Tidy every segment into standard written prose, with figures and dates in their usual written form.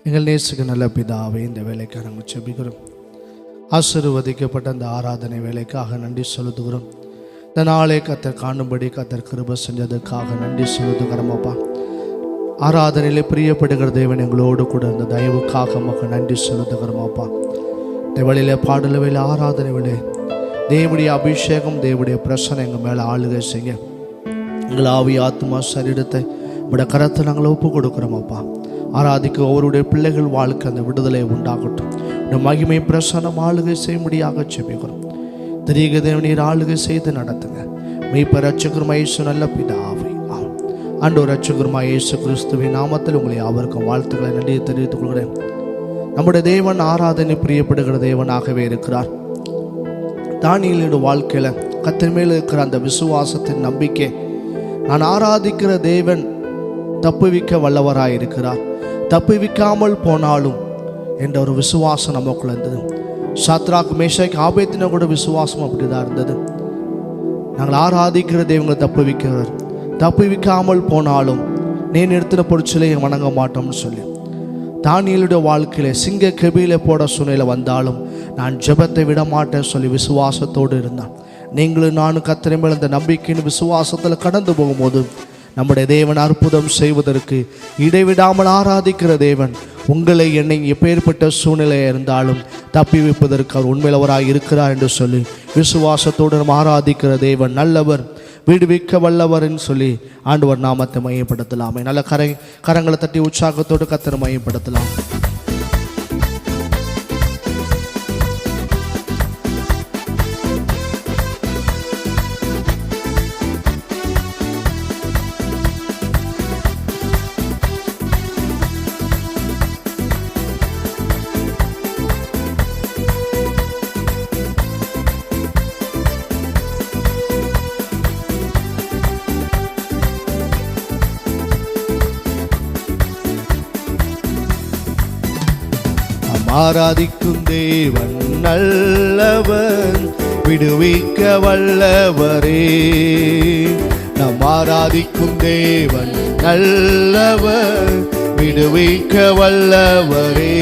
எங்கள் நேசுக்கு நல்ல பிதாவே, இந்த வேலைக்காக நாங்கள் செபிக்கிறோம். ஆசீர்வதிக்கப்பட்ட அந்த ஆராதனை வேலைக்காக நன்றி செலுத்துகிறோம். இந்த நாளை கர்த்தர் காணும்படி கர்த்தர் கிருபை செஞ்சதுக்காக நன்றி செலுத்துகிறோம். அப்பா, ஆராதனையிலே பிரியப்படுகிற தேவன் எங்களோடு கூட இந்த தயவுக்காக மக்கள் நன்றி செலுத்துகிறோம். அப்பா, இந்த வேளையில பாடல வேலை ஆராதனை வேலை தேவனுடைய அபிஷேகம், தேவனுடைய பிரசனை எங்கள் மேலே ஆளுகை செய்ய எங்கள் ஆவி ஆத்மா சரீரத்தை உடைய கரத்தை நாங்கள் ஒப்பு கொடுக்குறோம். அப்பா, ஆராதிக்க ஒவ்வொருடைய பிள்ளைகள் வாழ்க்கை அந்த விடுதலை உண்டாகட்டும். இந்த மகிமை பிரசனம் ஆளுகை செய்யும்படியாக செபிக்கிறோம். திரியக தேவனீர் ஆளுகை செய்து நடத்துங்க. மெய்ப்ப ரட்சகருமா இயேசு நல்ல பிதாவே, ஆண்டவர் ரட்சகருமா இயேசு கிறிஸ்துவின் நாமத்தில் உங்களை அவருக்கும் வாழ்த்துக்களை நன்றியை தெரிவித்துக் கொள்கிறேன். நம்முடைய தேவன் ஆராதனை பிரியப்படுகிற தேவனாகவே இருக்கிறார். தானியேலுடைய வாழ்க்கையில் கர்த்தர் மேல் இருக்கிற அந்த விசுவாசத்தின் நம்பிக்கை, நான் ஆராதிக்கிற தேவன் தப்புவிக்க வல்லவராய் இருக்கிறார், தப்புவிக்காமல் போனாலும் என்ற ஒரு விசுவாசம் நமக்குள்ள இருந்தது. சாத்ராக் மேஷாக் ஆபேத்தின கூட விசுவாசம் அப்படிதான் இருந்தது. நாங்கள் ஆராதிக்கிற தேவங்களை தப்புவிக்கிறார், தப்புவிக்காமல் போனாலும் நீ நிறுத்தின பொருட்சிலே வணங்க மாட்டோம்னு சொல்லி தானியேலுடைய வாழ்க்கையில சிங்க கெபியில போட சூழ்நிலை வந்தாலும் நான் ஜெபத்தை விட மாட்டேன்னு சொல்லி விசுவாசத்தோடு இருந்தான். நீங்களும் நானும் கர்த்தர் மேல் இந்த நம்பிக்கையின் விசுவாசத்தில் கடந்து போகும்போது நம்முடைய தேவன் அற்புதம் செய்வதற்கு இடைவிடாமல் ஆராதிக்கிற தேவன் உங்களை என்னை எப்பேற்பட்ட சூழ்நிலையாக இருந்தாலும் தப்பி வைப்பதற்கு அவர் உண்மையிலவராக இருக்கிறார் என்று சொல்லி விசுவாசத்தோடு நம்ம ஆராதிக்கிற தேவன் நல்லவர், விடுவிக்க வல்லவர்ன்னு சொல்லி ஆண்டவர் நாமத்தை மையப்படுத்தலாமே. நல்ல கரங்களை தட்டி உற்சாகத்தோடு கர்த்தரை மையப்படுத்தலாம். ஆராதிக்கும் தேவன் நல்லவன், விடுவிக்க வல்லவரே. நம் ஆராதிக்கும் தேவன் நல்லவன், விடுவிக்க வல்லவரே.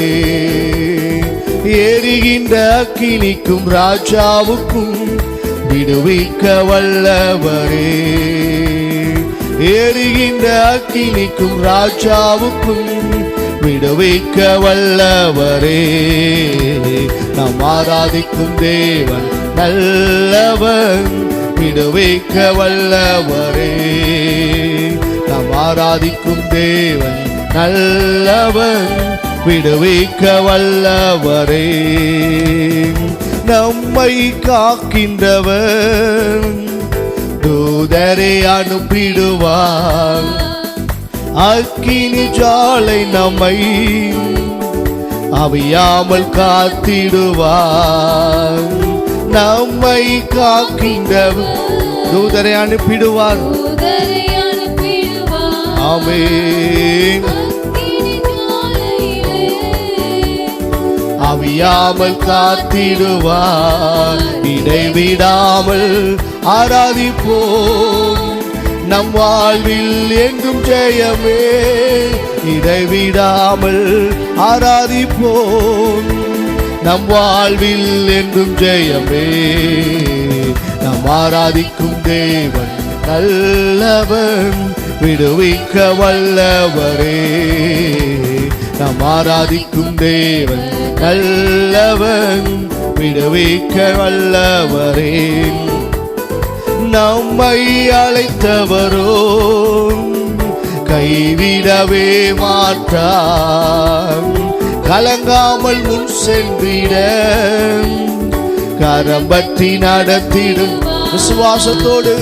எரிகின்ற அக்கினிக்கும் ராஜாவுக்கும் விடுவிக்க வல்லவரே. எரிகின்ற அக்கினிக்கும் ராஜாவுக்கும் விடுவிக்க வல்லவரே. நாம் ஆராதிக்கும் தேவன் நல்லவன், விடுவிக்க வல்லவரே. நாம் ஆராதிக்கும் தேவன் நல்லவன், விடுவிக்க வல்லவரே. நம்மை காக்கின்றவன் தூதரை அனுப்பிடுவார், அக்கினி ஜாலை நம்மை அவியாமல் காத்திடுவார். நம்மை காக்கின்றவர் தூதரை அனுப்பிடுவார். ஆமென். அவியாமல் காத்திடுவார். இடைவிடாமல் ஆராதிப்போம், நம் வாழ்வில் எங்கும் ஜெயமே. இடைவிடாமல் ஆராதிப்போம், நம் வாழ்வில் எங்கும் ஜெயமே. நம் ஆராதிக்கும் தேவன் நல்லவன், விடுவிக்க வல்லவரே. நம் ஆராதிக்கும் தேவன் நல்லவன், விடுவிக்க வல்லவரே. நம்மை அழைத்தவரோ கைவிடவே மாட்டார், கலங்காமல் முன் சென்றிட கரம் பற்றி நடத்திடும். விசுவாசத்தோடு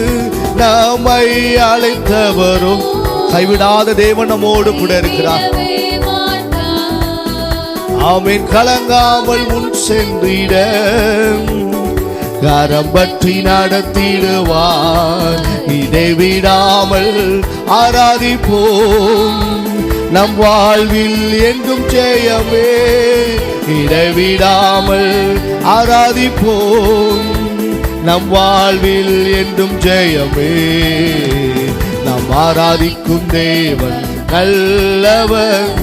நம்மை அழைத்தவரோ கைவிடாத தேவன் நம்மோடு கூட இருக்கிறார். ஆமென். கலங்காமல் முன் சென்றிட கரம் பற்றி நடத்திடுவார். இடைவிடாமல் ஆராதிப்போம், நம் வாழ்வில் எங்கும் ஜெயமே. இடைவிடாமல் ஆராதிப்போம், நம் வாழ்வில் என்றும் ஜெயமே. நாம் ஆராதிக்கும் தேவன் நல்லவன்,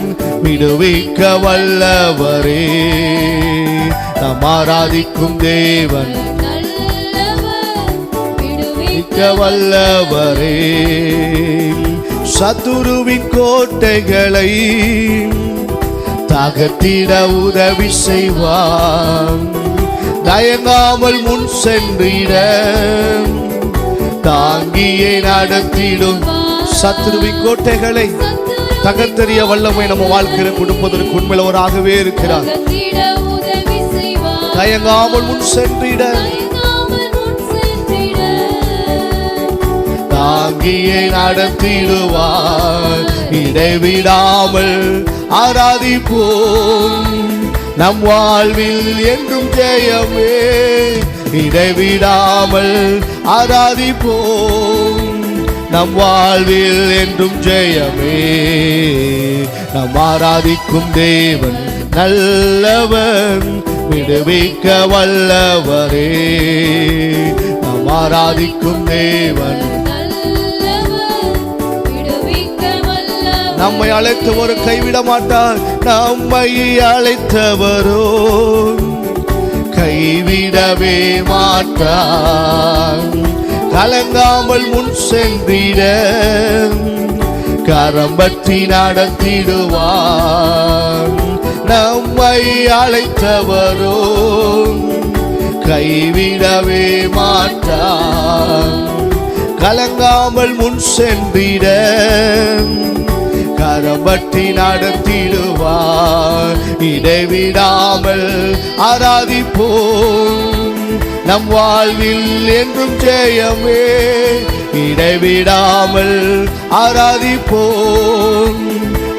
விடுவிக்க வல்லவரே. நாம் ஆராதிக்கும் தேவன் விடுவிக்க வல்லவரே. சத்துருவின் கோட்டைகளை தகர்த்திட உதவி செய்வான். தயங்காமல் முன் சென்றிட தாங்கியே நடத்திடும். சத்துருவின் கோட்டைகளை தகர்த்தெறிய வல்லமை நம்ம வாழ்க்கையில கொடுப்பதற்கு உண்மையிலவராகவே இருக்கிறார். தயங்காமல் முன் சென்றிட தாங்கியே நடத்திடுவார். இடைவிடாமல் ஆராதிப்போம், நம் வாழ்வில் என்றும் ஜெயமே. இடைவிடாமல் ஆராதிப்போம், நம் வாழ்வில் என்றும் ஜெயமே. நம் ஆராதிக்கும் தேவன் நல்லவன், விடுவிக்க வல்லவரே. நம் ஆராதிக்கும் தேவன் நம்மை அழைத்தவரு கைவிட மாட்டார். நம்மை அழைத்தவரோ கைவிடவே மாட்டார். கலங்காமல் முன் சென்றிட கரம் பற்றி நடத்திடுவார். நம்மை அழைத்தவரோ கைவிடவே மாட்டார். கலங்காமல் முன் சென்றிட கரம் பற்றி நடத்திடுவார். இடைவிடாமல் ஆராதிப்போம், நம் வாழ்வில் என்றும் ஜெயமே. இடைவிடாமல் ஆராதிப்போம்,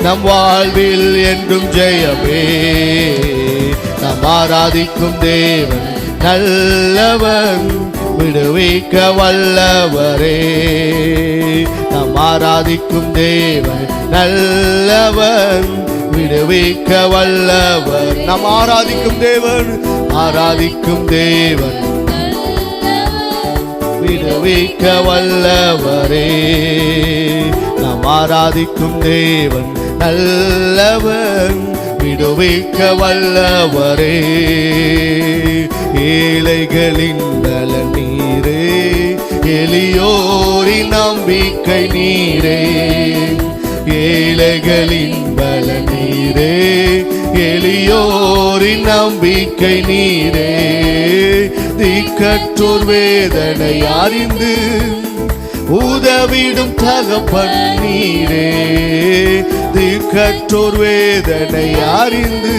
நம் வாழ்வில் என்றும் ஜெயமே. நாம் ஆராதிக்கும் தேவன் நல்லவன், விடுவிக்க வல்லவரே. நாம் ஆராதிக்கும் தேவன் நல்லவன், விடுவிக்க வல்லவர். நாம் ஆராதிக்கும் தேவன், ஆராதிக்கும் தேவன் விடுவிக்க வல்லவரே. நாம் ஆராதிக்கும் தேவன் நல்லவன், விடுவிக்க வல்லவரே. ஏழைகளின் நலன் நீரே, எளியோரின் நம்பிக்கை நீரே. ஏழைகளின் பலன் நீரே, எளியோரின் நம்பிக்கை நீரே. திக்கற்றோர் வேதனை அறிந்து உதவிடும் தகப்பன் நீரே. திக்கற்றோர் வேதனை அறிந்து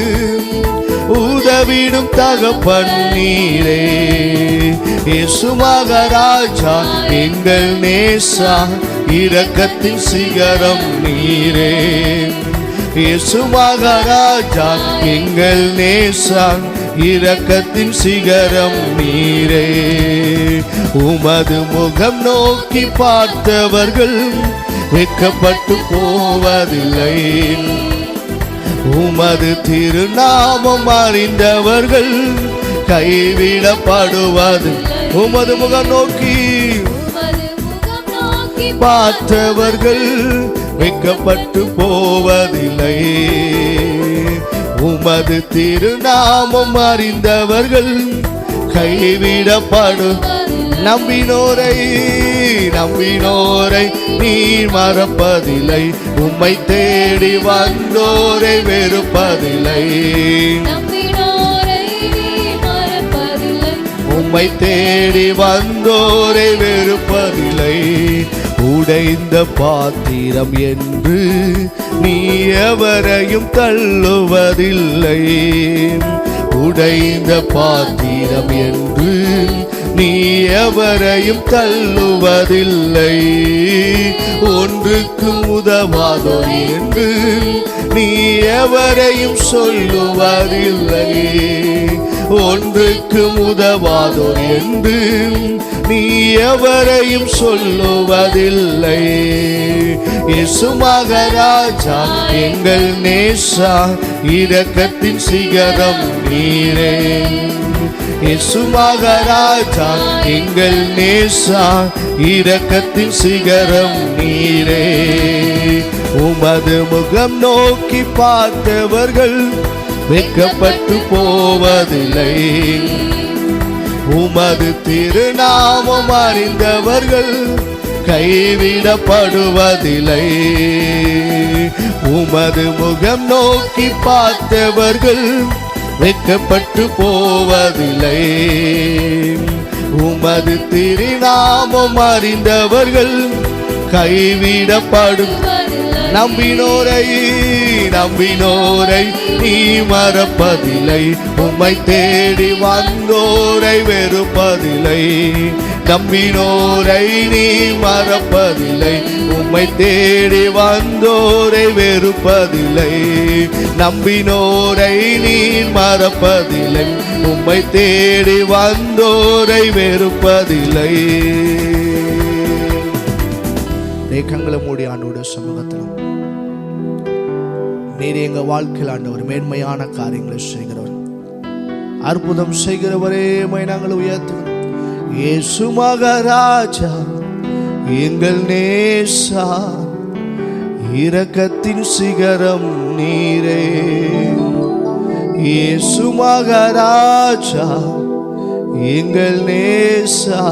உதவிடும் தகப்பன் நீரே. இயேசு மகாராஜா எங்கள் நேசா, இரக்கத்தின் சிகரம் நீரே. இயேசு மகாராஜா எங்கள் நேசா, இரக்கத்தின் சிகரம் நீரே. உமது முகம் நோக்கி பார்த்தவர்கள் வெட்கப்பட்டு போவதில்லை. உமது திருநாமம் அறிந்தவர்கள் கைவிடப்படுவது. உமது முகம் நோக்கி பார்த்தவர்கள் வெட்கப்பட்டு போவதில்லை. உமது திருநாமம் அறிந்தவர்கள் கைவிடப்படு. நம்பினோரை நீர் மறப்பதில்லை. உம்மை தேடி வந்தோரை வெறுப்பதில்லை. உம்மை தேடி வந்தோரை வெறுப்பதில்லை. உடைந்த பாத்திரம் என்று நீ எவரையும் தள்ளுவதில்லை. உடைந்த பாத்திரம் என்று நீ எவரையும் தள்ளுவதில்லை. ஒன்றுக்கு உதவாதோ என்று நீ எவரையும் சொல்லுவதில்லை. ஒன்றுக்கு உதவாதோ என்று நீ எவரையும் சொல்லுவதில்லை. இயேசு மகாராஜா எங்கள் நேசா, இரக்கத்தின் சிகரம் நீரே. இயேசு மகாராஜா எங்கள் நேசா, இரக்கத்தின் சிகரம் நீரே. உமது முகம் நோக்கி பார்த்தவர்கள் வெட்கப்பட்டு போவதில்லை. உமது திருநாமம் அறிந்தவர்கள் கைவிடப்படுவதில்லை. உமது முகம் நோக்கி பார்த்தவர்கள் வெட்கப்பட்டு போவதில்லை. உமது திருநாமம் அறிந்தவர்கள் கைவிடப்படும். நம்பினோரை நீ மறப்பதில்லை. உம்மை தேடி வந்தோரை வெறுப்பதில்லை. நம்பினோரை நீ மறப்பதில்லை. உம்மை தேடி வந்தோரை வெறுப்பதில்லை. நம்பினோரை நீ மறப்பதில்லை. உம்மை தேடி வந்தோரை வெறுப்பதில்லை. கண்களை மூடி ஆண்டவருடைய சமூகத்தில் நீர் எங்க வாழ்க்கையில் ஆண்டவர் மேன்மையான காரியங்களை செய்கிறவர், அற்புதம் செய்கிறவரே நாங்கள் உயர்த்துகிறோம். இயேசு மகாராஜா எங்கள் நேசா, இரக்கத்தின் சிகரம் நீரே. இயேசு மகாராஜா எங்கள் நேசா,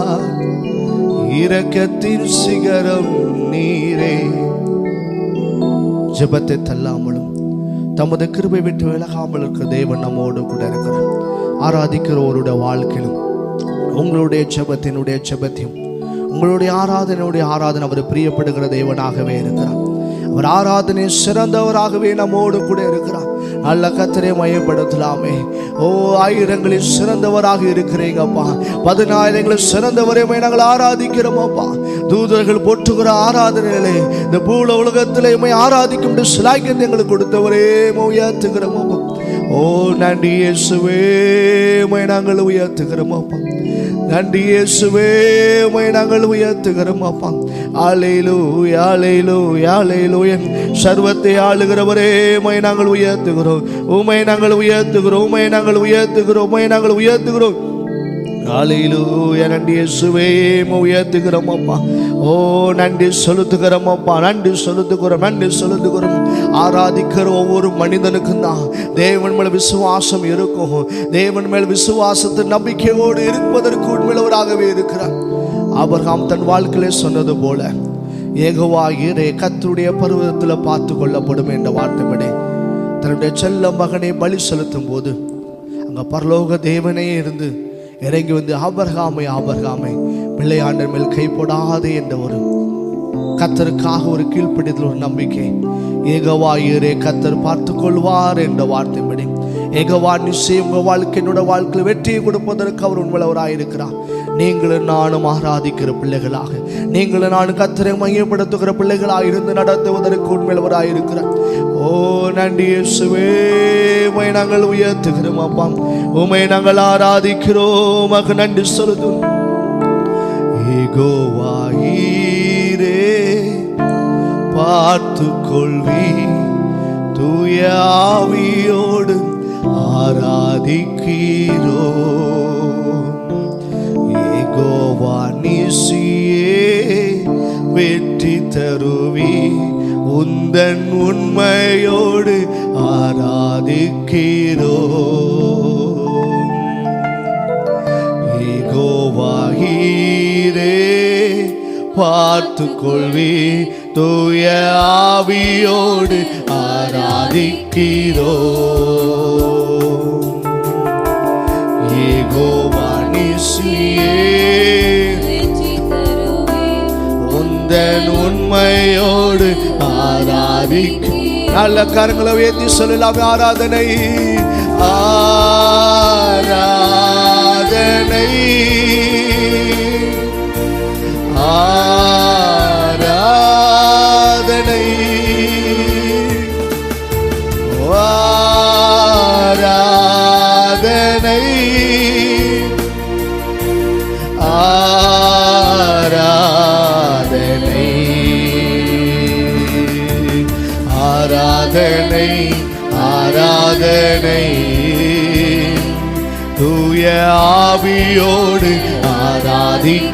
இரக்கத்தின் சிகரம் நீரே. ஜெபத்தை தள்ளாமலும் தமது கிருபை விட்டு விலகாமல் இருக்க தேவன் நம்மோடு கூட இருக்கிறார். ஆராதிக்கிறவருடைய வாழ்க்கையிலும் உங்களுடைய ஜெபத்தையும் உங்களுடைய ஆராதனை அவர் பிரியப்படுகிற தேவனாகவே இருக்கிறார். அவர் ஆராதனை சிறந்தவராகவே நம்மோடு கூட இருக்கிறார். நல்ல கர்த்தரை மையப்படுத்தலாமே. ஓ, ஆயிரங்களில் சிறந்தவராக இருக்கிறீங்கப்பா. 10,000ங்களில் சிறந்தவரை நாங்கள் ஆராதிக்கிறோமப்பா. தூதர்கள் போற்றுகிற ஆராதனையிலே இந்த பூல உலகத்திலே ஆராதிக்கும் சிலாக்கியத்தை எங்களுக்கு கொடுத்தவரே உயர்த்துகிறோமப்பா. ஓ நன்றி இயேசுவே, நாங்கள் உயர்த்துகிறோமப்பா. நன்றி இயேசுவே, நாங்கள் உயர்த்துகிறோமப்பா. அல்லேலூயா அல்லேலூயா அல்லேலூயா. சர்வத்தை ஆளுகிறவரே நாங்கள் உயர்த்துகிறோம். உம்மை நாங்கள் உயர்த்துகிறோம். உம்மை நாங்கள் உயர்த்துகிறோம். உம்மை நாங்கள் உயர்த்துகிறோம். அல்லேலூயா. நன்றி இயேசுவே, உயர்த்துகிறோம் அப்பா. ஓ நன்றி செலுத்துகிறோம் அப்பா. நன்றி செலுத்துகிறோம். ஆராதிக்கிற ஒவ்வொரு மனிதனுக்கும் தான் தேவன் மேல் விசுவாசம் இருக்கும். தேவன் மேல் விசுவாசத்தை நம்பிக்கையோடு இருப்பதற்கு உண்மையுள்ளவராகவே இருக்கிறார். ஆபிரகாம் தன் வாழ்க்கையிலே சொன்னது போல யெகோவா ஈரே கர்த்தருடைய பர்வதத்தில் பார்த்து கொள்ளப்படும் என்ற வார்த்தைப்படி தன்னுடைய செல்ல மகனை பலி செலுத்தும் போது அங்க பரலோக தேவனே இருந்து இறங்கி வந்து ஆபிரகாமை பிள்ளையாண்டர் மேல் கை போடாதே என்ற ஒரு கர்த்தருக்காக ஒரு கீழ்ப்பிடித்தல், ஒரு நம்பிக்கை. யெகோவா ஈரே கர்த்தர் பார்த்து கொள்வார் என்ற வார்த்தைப்படி யெகோவா நிச்சயம் உங்கள் வாழ்க்கையினோட வாழ்க்கையில் வெற்றியை கொடுப்பதற்கு அவர் உண்மையுள்ளவராயிருக்கிறார். நீங்களும் நானும் ஆராதிக்கிற பிள்ளைகளாக, நீங்களும் நானும் கர்த்தரை மையப்படுத்துகிற பிள்ளைகளாக இருந்து நடத்துவதற்கு உண்மையுள்ளவராயிருக்கிறார். ஓ நன்றி இயேசுவே, உம்மை நாங்கள் உயர்த்துகிறோம் அப்பா. உம்மை நாங்கள் ஆராதிக்கிறோம். நன்றி செலுத்தும். யெகோவா ஈரே பார்த்து கொள்வி, தூய ஆவியோடு ஆராதிக்கிறோ. யெகோவா நீசியே வெற்றி தருவி, உந்தன் உண்மையோடு ஆராதிக்கிறோ. யெகோவா ஈரே பார்த்து கொள்வி, தூய ஆவியோடு ஆராதிக்கிறோ. யெகோவா நீசியே உந்தன் உண்மையோடு ஆராதிக்க. நல்ல கரங்களை உயர்த்தி சொல்லலாம். ஆராதனை ஆராதனை ஆராதனை ஆராதனை ஆராதனை ஆராதனை ஆராதனை தூய ஆவியோடு ஆராதிக்கிறோம்.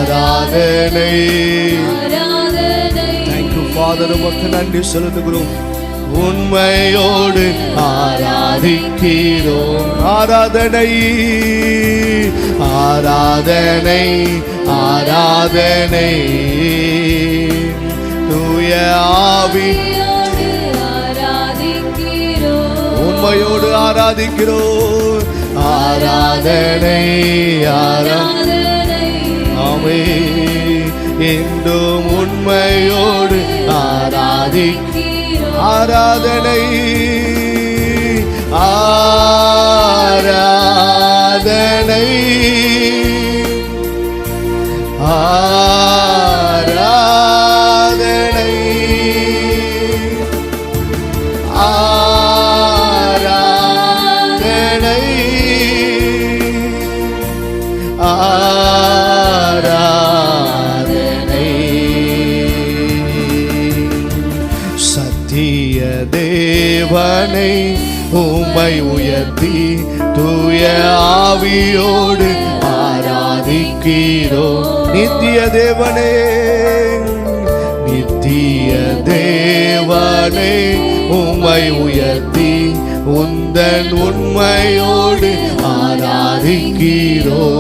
ஆராதனை. தேங்க்யூ ஃபாதர், உமக்கு நன்றி செலுத்துகிறோம். உண்மையோடு ஆராதிக்கிறோம். ஆராதனை ஆராதனை ஆராதனை. தூய ஆவி உண்மையோடு ஆராதிக்கிறோம். ஆராதனை ஆராதனை. ஆமென். என்றும் உண்மையோடு ஆராதிக்கிறோம். ஆராதனை ஆராதனை ஆராதனை ஆராதனை ஆராதனை. சத்திய தேவனை உம்மை உயர்த்தி தூய ஆவியோடு ஆராதிக்கிறோம். நித்திய தேவனே நித்திய தேவனை உம்மை உயர்த்தி உந்தன் உண்மையோடு ஆராதிக்கிறோம்.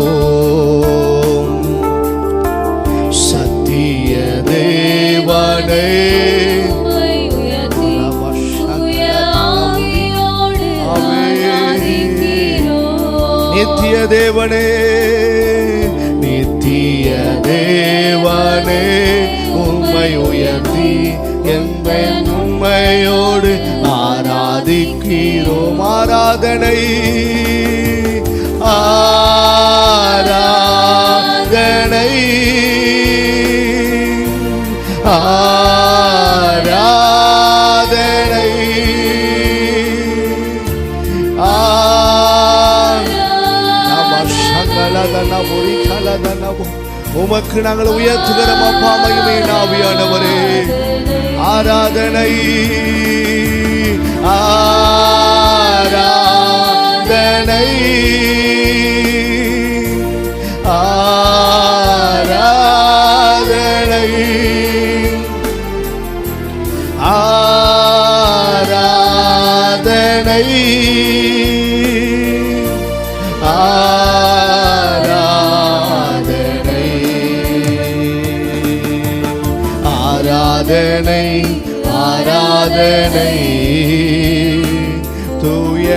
சத்திய தேவனை நித்திய தேவனே நித்திய தேவனே உம்மை உயர்த்தி எங்கள் உண்மையோடு ஆராதிக்கிறோம். ஆராதனை ஆராதனை ஆராதனை உமக்கு நாங்கள் உயர்த்துகிறோம் அப்பா. மகிமையின் ஆவியானவரே ஆராதனை ஆராதனை ஆராதனை ஆராதனை ஆராதனை ஆராதனை. தூய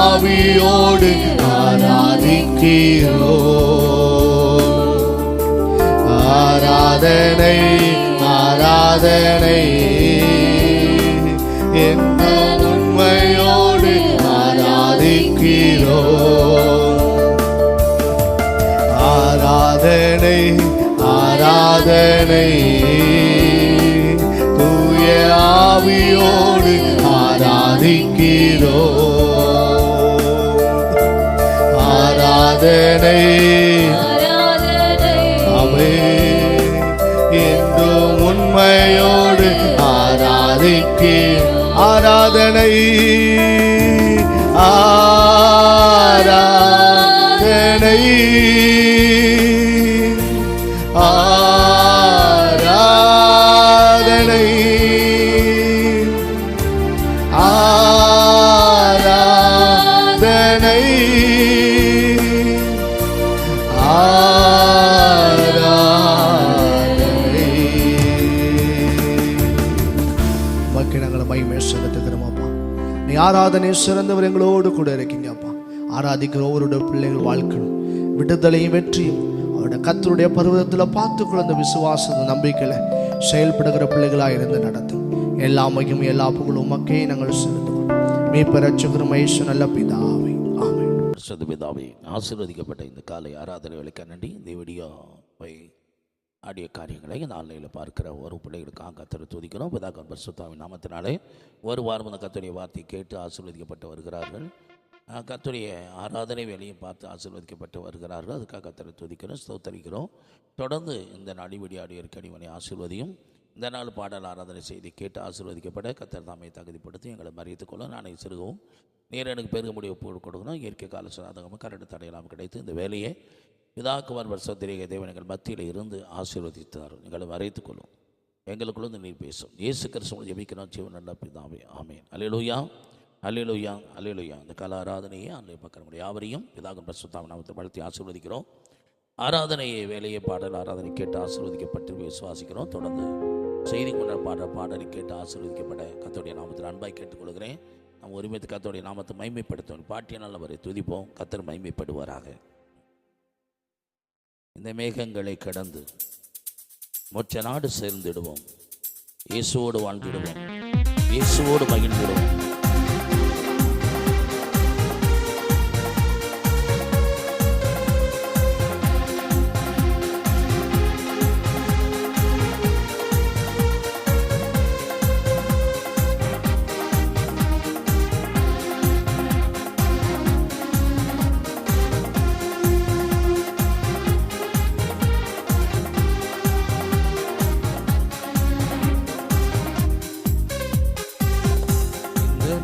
ஆவியோடு ஆராதிக்கிறோம். ஆராதனை ஆராதனை. எந்த உண்மையோடு ஆராதிக்கிறோம். ஆராதனை ஆராதனை. தூய ஆவியோடு ஆராதிக்கிறோம். ஆராதனை ஆமென். என்றும் உண்மையோடு ஆராதிக்கிறோம். ஆராதனை ஆராதனை ஆராதனை ஆராதனை ஆராதனை. மக்கள் நாங்கள் மகிமை செலுத்துகிறோம் அப்பா. நீ ஆராதனை சிறந்தவர் எங்களோடு கூட இருக்கீங்க அப்பா. ஆராதிக்கிற ஒவ்வொருடைய பிள்ளைகள் வாழ்க்கணும் விடுதலையும் வெற்றியும் அவருடைய கர்த்தருடைய பருவத்தில் பார்த்துக்கொள்ள அந்த விசுவாச நம்பிக்கையில செயல்படுகிற பிள்ளைகளாக இருந்து நடத்தும். எல்லா மகியும் எல்லா புகழும் உமக்கே நாங்கள் செலுத்துவோம். மீட்பர் இரட்சகரும் இயேசு நல்ல பிதாவே ஆமென். பரிசுத்த பிதாவே, ஆசீர்வதிக்கப்பட்ட இந்த காலை ஆராதனை வேலைக்கு நன்றி. இந்த வீடியோவை ஆடியோ காரியங்களை இந்த ஆன்லைனில் பார்க்கிற ஒரு பிள்ளைகளுக்காக கர்த்தரை துதிக்கிறோம். பிதாவின் பரிசுத்தாவின் நாமத்தினாலே ஒரு வாரம் அந்த கர்த்தருடைய வார்த்தை கேட்டு ஆசீர்வதிக்கப்பட்டு வருகிறார்கள். கர்த்தருடைய ஆராதனை வேலையும் பார்த்து ஆசீர்வதிக்கப்பட்டு வருகிறார்கள். அதுக்காக கர்த்தரை துதிக்கிறோம், ஸ்தோத்தரிக்கிறோம். தொடர்ந்து இந்த நாடிவடி ஆடியோ கடிவனை ஆசீர்வதியும். இந்த நாள் பாடல் ஆராதனை செய்தி கேட்டு ஆசீர்வதிக்கப்பட கர்த்தர் தாமை தகுதிப்படுத்தி எங்களை மறித்துக்கொள்ள நானே சிறுகவும் நீர் எனக்கு பெருக முடிய ஒப்பு கொடுக்கணும். இயற்கை கால சாதகமாக கரடு தடையெல்லாம் கிடைத்து இந்த வேலையை பிதாக்குமார் பரிசுத்தரேக தேவன் எங்கள் மத்தியில் இருந்து ஆசீர்வதித்தார். எங்களை வரைத்துக் கொள்ளும், எங்களுக்குள்ள நீர் பேசும். இயேசு கிறிஸ்துவின் ஜெபிக்கிறோம் ஜீவன் நல்ல பிதாவே, ஆமென். அல்லேலூயா, அல்லேலூயா, அல்லேலூயா. இந்த கால ஆராதனையை ஆன்லைன் பார்க்க யாவரையும் பிதாவின் பரிசுத்த நாமத்தை வாழ்த்தி ஆசீர்வதிக்கிறோம். ஆராதனையை வேலையை பாடல் ஆராதனை கேட்டு ஆசீர்வதிக்கப்பட்டு விசுவாசிக்கிறோம். தொடர்ந்து செய்தி கொண்ட பாடலை கேட்டு ஆசீர்வதிக்கப்பட கர்த்தருடைய நாமத்தில் அன்பாய் கேட்டுக்கொள்கிறேன். நம்ம ஒருமித்து கர்த்தருடைய நாமத்தை மைமைப்படுத்துவோம். பாட்டிய நல்லவரை துதிப்போம். கர்த்தர் மைமைப்படுவாராக. இந்த மேகங்களை கடந்து மொச்ச நாடு சேர்ந்திடுவோம். இயேசுவோடு வாழ்ந்திடுவோம். இயேசுவோடு மகிழ்ந்திடுவோம்.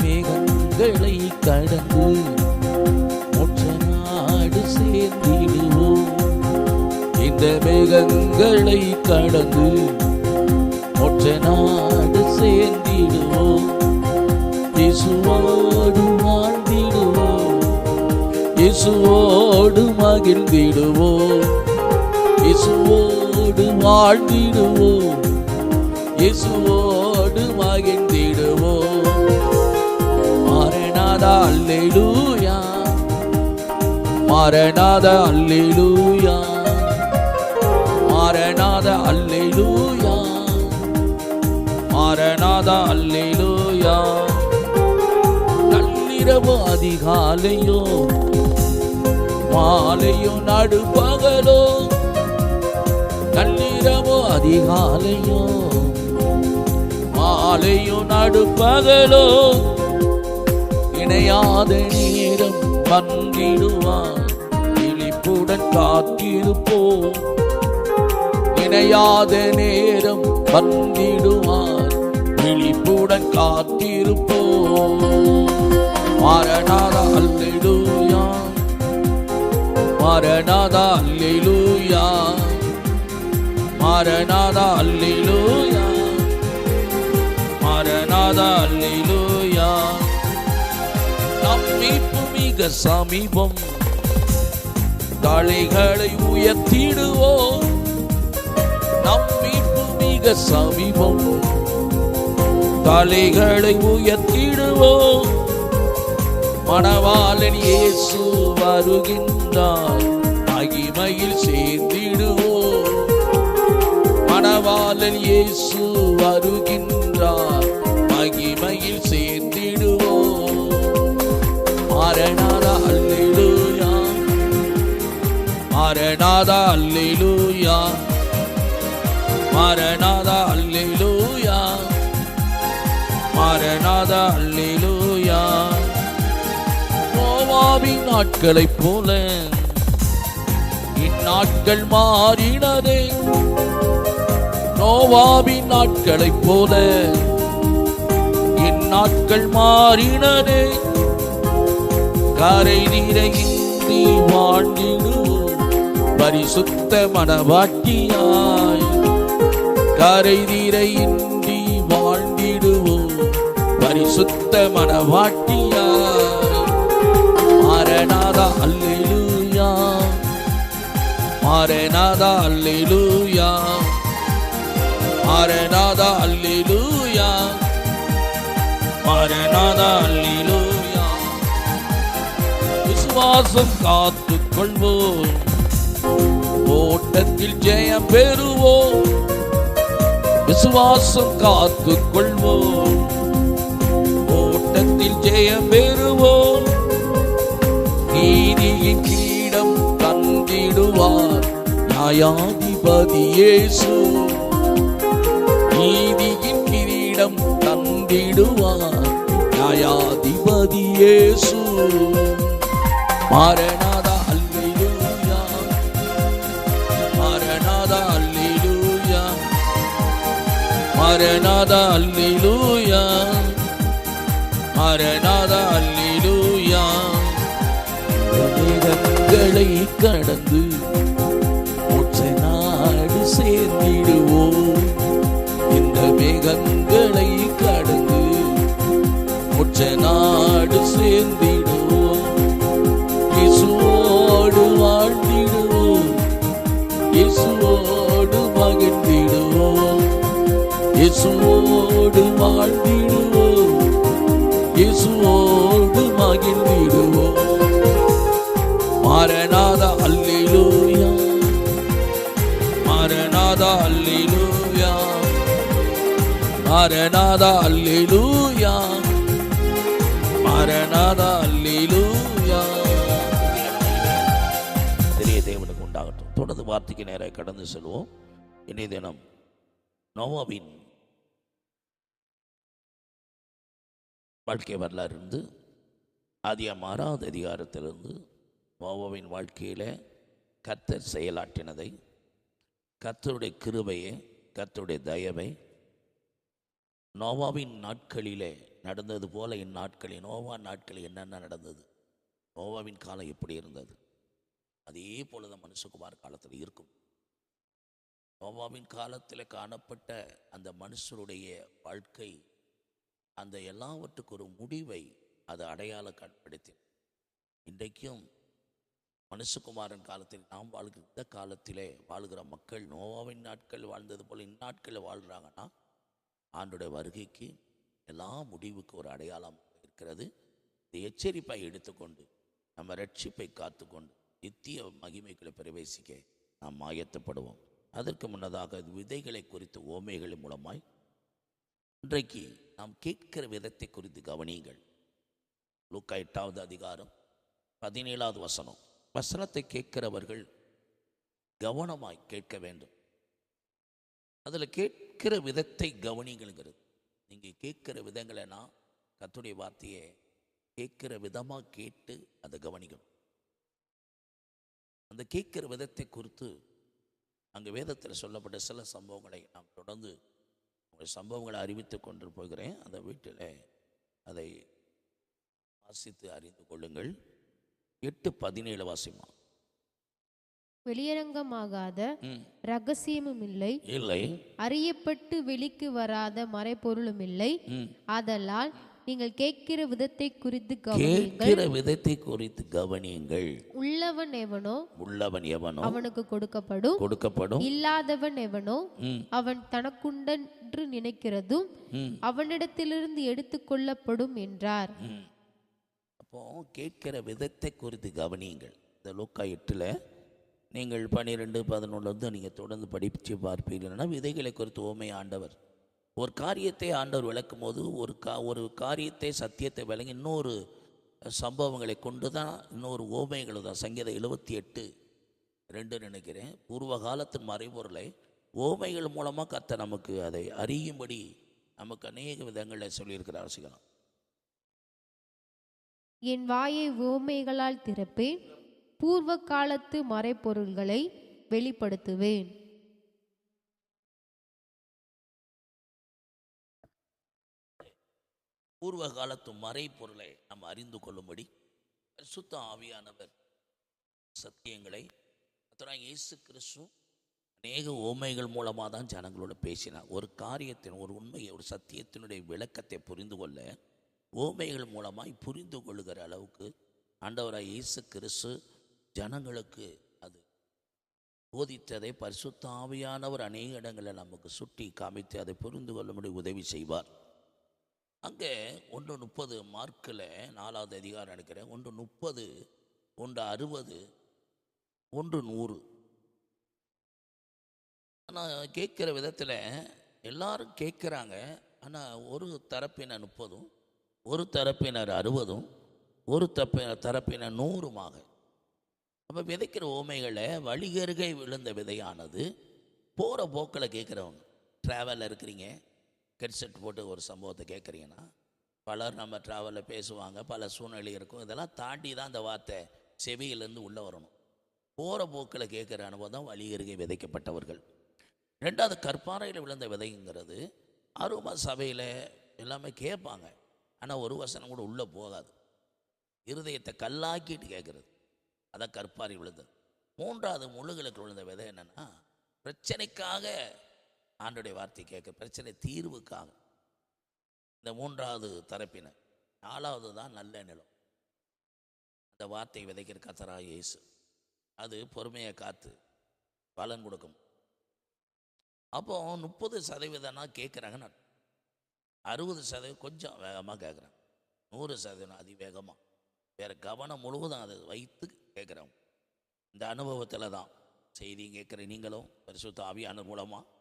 மேகங்களை கடந்து மொச்ச நாடு சேர்ந்திடுவோம். இந்த மேகங்களை கடந்து மொச்ச நாடு சேர்ந்திடுவோம். இயேசுவோடு வாழ்ந்திடுவோம். இயேசுவோடு மகிழ்ந்திடுவோம். இயேசுவோடு வாழ்ந்திடுவோம். இயேசுவோடு மகிழ்ந்திடுவோம். மாரநாதா அல்லேலூயா, மாரநாதா அல்லேலூயா, மாரநாதா அல்லேலூயா, மாரநாதா அல்லேலூயா. நள்ளிரவு அதிகாலையோ மாலையோ நடுப்பகலோ, நள்ளிரவு அதிகாலையோ மாலையோ நடுப்பகலோ, இணையாத நேரம் வந்திடுவார். விழிப்புடன் காத்திருப்போம். இணையாத நேரம் வந்திடுவார். விழிப்புடன் காத்திருப்போம். மாரநாதா அல்லேலூயா, மாரநாதா அல்லேலூயா, மாரநாதா அல்லேலூயா, மாரநாதா அல்லேலூயா. நம் மீட்பு மிக சமீபம். தலைகளை உயர்த்திடுவோம். நம் மீட்பு மிக சமீபம். தலைகளை உயர்த்திடுவோம். மணவாளன் இயேசு வருகின்றார். மகிமையில் சேர்ந்திடுவோம். மணவாளன் இயேசு வருகின்றார். மகிமையில் சேர்ந்திடுவோம். மாரநாதா அல்லேலூயா, மாரநாதா அல்லேலூயா, மாரநாதா அல்லேலூயா, மாரநாதா அல்லேலூயா. நோவாவின் நாட்களைப் போல இந்நாட்கள் மாறினதே. நோவாவின் நாட்களைப் போல இந்நாட்கள் மாறினதே. கரை நீரையின்றி வாழ்ந்திடுவோம். பரிசுத்த மணவாட்டியாய் கரை நீரையின்றி வாழ்ந்திடுவோம். பரிசுத்த மணவாட்டியாய். மாரநாதா அல்லேலூயா, மாரநாதா அல்லேலூயா, மாரநாதா அல்லேலூயா, மாரநாதா அல்லேலூயா. விசுவாசம் காத்துக் கொள்வோம். ஓட்டத்தில் ஜெயம் பெறுவோம். விசுவாசம் காத்துக் கொள்வோம். ஓட்டத்தில் ஜெயம் பெறுவோம். நீதியின் கிரீடம் தந்திடுவார் நியாயாதிபதி இயேசு. நீதியின் கிரீடம் தந்திடுவார் நியாயாதிபதி இயேசு. மாரநாதா அல்லேலூயா, மாரநாதா அல்லேலூயா, மாரநாதா அல்லேலூயா, மாரநாதா அல்லேலூயா. மேகங்களை கடந்து மோட்ச நாடு சேர்ந்திடுவோம். இந்த மேகங்களை கடந்து மோட்ச நாடு சேர்ந்திடுவோம். இயேசுவோடு வாழ்ந்திடுவோம், இயேசுவோடு மகிழ்ந்திடுவோம், இயேசுவோடு வாழ்ந்திடுவோம், இயேசுவோடு மகிழ்ந்திடுவோம். மாரநாதா அல்லேலூயா, மாரநாதா அல்லேலூயா, மாரநாதா அல்லேலூயா, மாரநாதா அல்லேலூயா. பெரிய தேவனுக்கு உண்டாகட்டும். தொடர்ந்து வார்த்தைக்கு நேராக கடந்து செல்வோம். இன்றைய தினம் நோவாவின் வாழ்க்கை வரலாறு இருந்து ஆதியாகமம் 6வது அதிகாரத்திலிருந்து நோவாவின் வாழ்க்கையில் கர்த்தர் செயலாற்றினதை, கர்த்தருடைய கிருபையை, கர்த்தருடைய தயவை, நோவாவின் நாட்களிலே நடந்தது போல இந்நாட்களில் நோவா நாட்களில் என்னென்ன நடந்தது, நோவாவின் காலம் எப்படி இருந்தது, அதே போல தான் மனுஷகுமார் காலத்தில் இருக்கும். நோவாவின் காலத்தில் காணப்பட்ட அந்த மனுஷருடைய வாழ்க்கை, அந்த எல்லாவற்றுக்கு ஒரு முடிவை அது அடையாளம் காண்படுத்தி இன்றைக்கும் மனுஷகுமாரன் காலத்தில் நாம் வாழ்கிற இந்த காலத்திலே வாழ்கிற மக்கள் நோவாவின் நாட்கள் வாழ்ந்தது போல் இந்நாட்களில் வாழ்கிறாங்கன்னா ஆண்டுடைய வருகைக்கு எல்லா முடிவுக்கு ஒரு அடையாளம் இருக்கிறது. இந்த எச்சரிப்பை எடுத்துக்கொண்டு நம்ம ரட்சிப்பை காத்துக்கொண்டு நித்திய மகிமைகளை பிரவேசிக்க நாம் ஆயத்தப்படுவோம். அதற்கு முன்னதாக விதைகளை குறித்து ஓமைகள் மூலமாய் இன்றைக்கு நாம் கேட்கிற விதத்தை குறித்து கவனியுங்கள். லூக்கா 8வது அதிகாரம் 17வது வசனம். வசனத்தை கேட்கிறவர்கள் கவனமாய் கேட்க வேண்டும். அதில் கேட்கிற விதத்தை கவனிங்கிறது. நீங்கள் கேட்கிற விதங்களைனா கர்த்தருடைய வார்த்தையை கேட்கிற விதமாக கேட்டு அதை கவனிக்கணும். அந்த கேட்கிற விதத்தை குறித்து அங்கே வேதத்தில் சொல்லப்பட்ட சில சம்பவங்களை நாம் தொடர்ந்து உங்கள் சம்பவங்களை அறிவித்து கொண்டு போகிறேன். அந்த வீட்டில் அதை வாசித்து அறிந்து கொள்ளுங்கள். 8:17 வாசிமா. வெளியரங்கமாகாத ரகசியமும் இல்லை, அறியப்பட்டு வெளிக்கு வராத மறைபொருளும் இல்லை. ஆதலால் நீங்கள் கேட்கிற விதத்தை குறித்து கவனியுங்கள். உள்ளவன் எவனோ அவனுக்கு கொடுக்கப்படும், இல்லாதவன் எவனோ அவன் தனக்குண்டென்று நினைக்கிறதும் அவனிடத்திலிருந்து எடுத்துக்கொள்ளப்படும் என்றார். அப்போ கேட்கிற விதத்தை குறித்து கவனியுங்கள். இந்த லூக்கா 8 நீங்கள் 12-11 நீங்கள் தொடர்ந்து படித்து பார்ப்பீர்கள்னா விதைகளை குறித்து ஓமை ஆண்டவர் ஒரு காரியத்தை ஆண்டவர் விளக்கும் போது ஒரு காரியத்தை சத்தியத்தை விளங்கி இன்னொரு சம்பவங்களை கொண்டு தான் இன்னொரு ஓமைகள் தான். சங்கீதம் 78:2 நினைக்கிறேன். பூர்வ காலத்தின் மறைபொருளை ஓமைகள் மூலமாக கர்த்தர் நமக்கு அதை அறியும்படி நமக்கு அநேக விதங்களில் சொல்லியிருக்கிறார். ரசிக்கலாம். என் வாயை ஓமைகளால் திறப்பேன், பூர்வ காலத்து மறைபொருள்களை வெளிப்படுத்துவேன். பூர்வ காலத்து மறைபொருளை நாம் அறிந்து கொள்ளும்படி பரிசுத்த ஆவியானவர் சத்தியங்களை இயேசு கிறிஸ்து அநேக ஓமைகள் மூலமாக தான் ஜனங்களோட பேசினார். ஒரு காரியத்தின் ஒரு உண்மையை ஒரு சத்தியத்தினுடைய விளக்கத்தை புரிந்து கொள்ள ஓமைகள் மூலமாய் புரிந்து கொள்ளுகிற அளவுக்கு ஆண்டவராய் இயேசு கிறிஸ்து ஜனங்களுக்கு அது போதித்ததை பரிசுத்த ஆவியானவர் அநேக இடங்களில் நமக்கு சுட்டி காமித்து அதை புரிந்து கொள்ளும்படி உதவி செய்வார். அங்கே 1:30 மார்க்கில் 4வது அதிகாரம் எடுக்கிறேன். 1:30, 1:60, 1:100. ஆனால் கேட்குற விதத்தில் எல்லாரும் கேட்குறாங்க. ஆனால் ஒரு தரப்பினர் 30, ஒரு தரப்பினர் 60, ஒரு தரப்பினர் 100. அப்போ விதைக்கிற ஓமைகளை வழிகருகை விழுந்த விதையானது போகிற போக்கில் கேட்குறவங்க. ட்ராவலில் இருக்கிறீங்க, ஹெட்செட் போட்டு ஒரு சம்பவத்தை கேட்குறீங்கன்னா பலர் நம்ம ட்ராவலில் பேசுவாங்க, பல சூழ்நிலை இருக்கும். இதெல்லாம் தாண்டி தான் அந்த வார்த்தை செவியிலேருந்து உள்ளே வரணும். போகிற போக்கில் கேட்குற அனுபவம் தான் வழிகருகை விதைக்கப்பட்டவர்கள். 2வது கற்பாறையில் விழுந்த விதைங்கிறது அருமை சபையில் எல்லாமே கேட்பாங்க, ஆனால் ஒரு வசனம் கூட உள்ளே போகாது. இருதயத்தை கல்லாக்கிட்டு கேட்குறது. அதான் கற்பாரி விழுந்தது. மூன்றாவது முள்ளுகளுக்கு விழுந்த விதை என்னன்னா, பிரச்சனைக்காக ஆண்டோடைய வார்த்தை கேட்க, பிரச்சனை தீர்வுக்காக இந்த மூன்றாவது தரப்பினர். நாலாவது தான் நல்ல நிலம், அந்த வார்த்தை விதைக்கிற கர்த்தராகிய இயேசு. அது பொறுமையை காத்து பலன் கொடுக்கும். அப்போ 30% கேட்குறாங்கன்னு 60% கொஞ்சம் வேகமாக கேட்குறாங்க, 100% அதிவேகமாக, வேறு கவனம் முழுவதும் அதை வைத்து கேட்குறவங்க. இந்த அனுபவத்தில் தான் செய்தி கேட்குற நீங்களும் பரிசுத்த ஆவியானவர் மூலமாக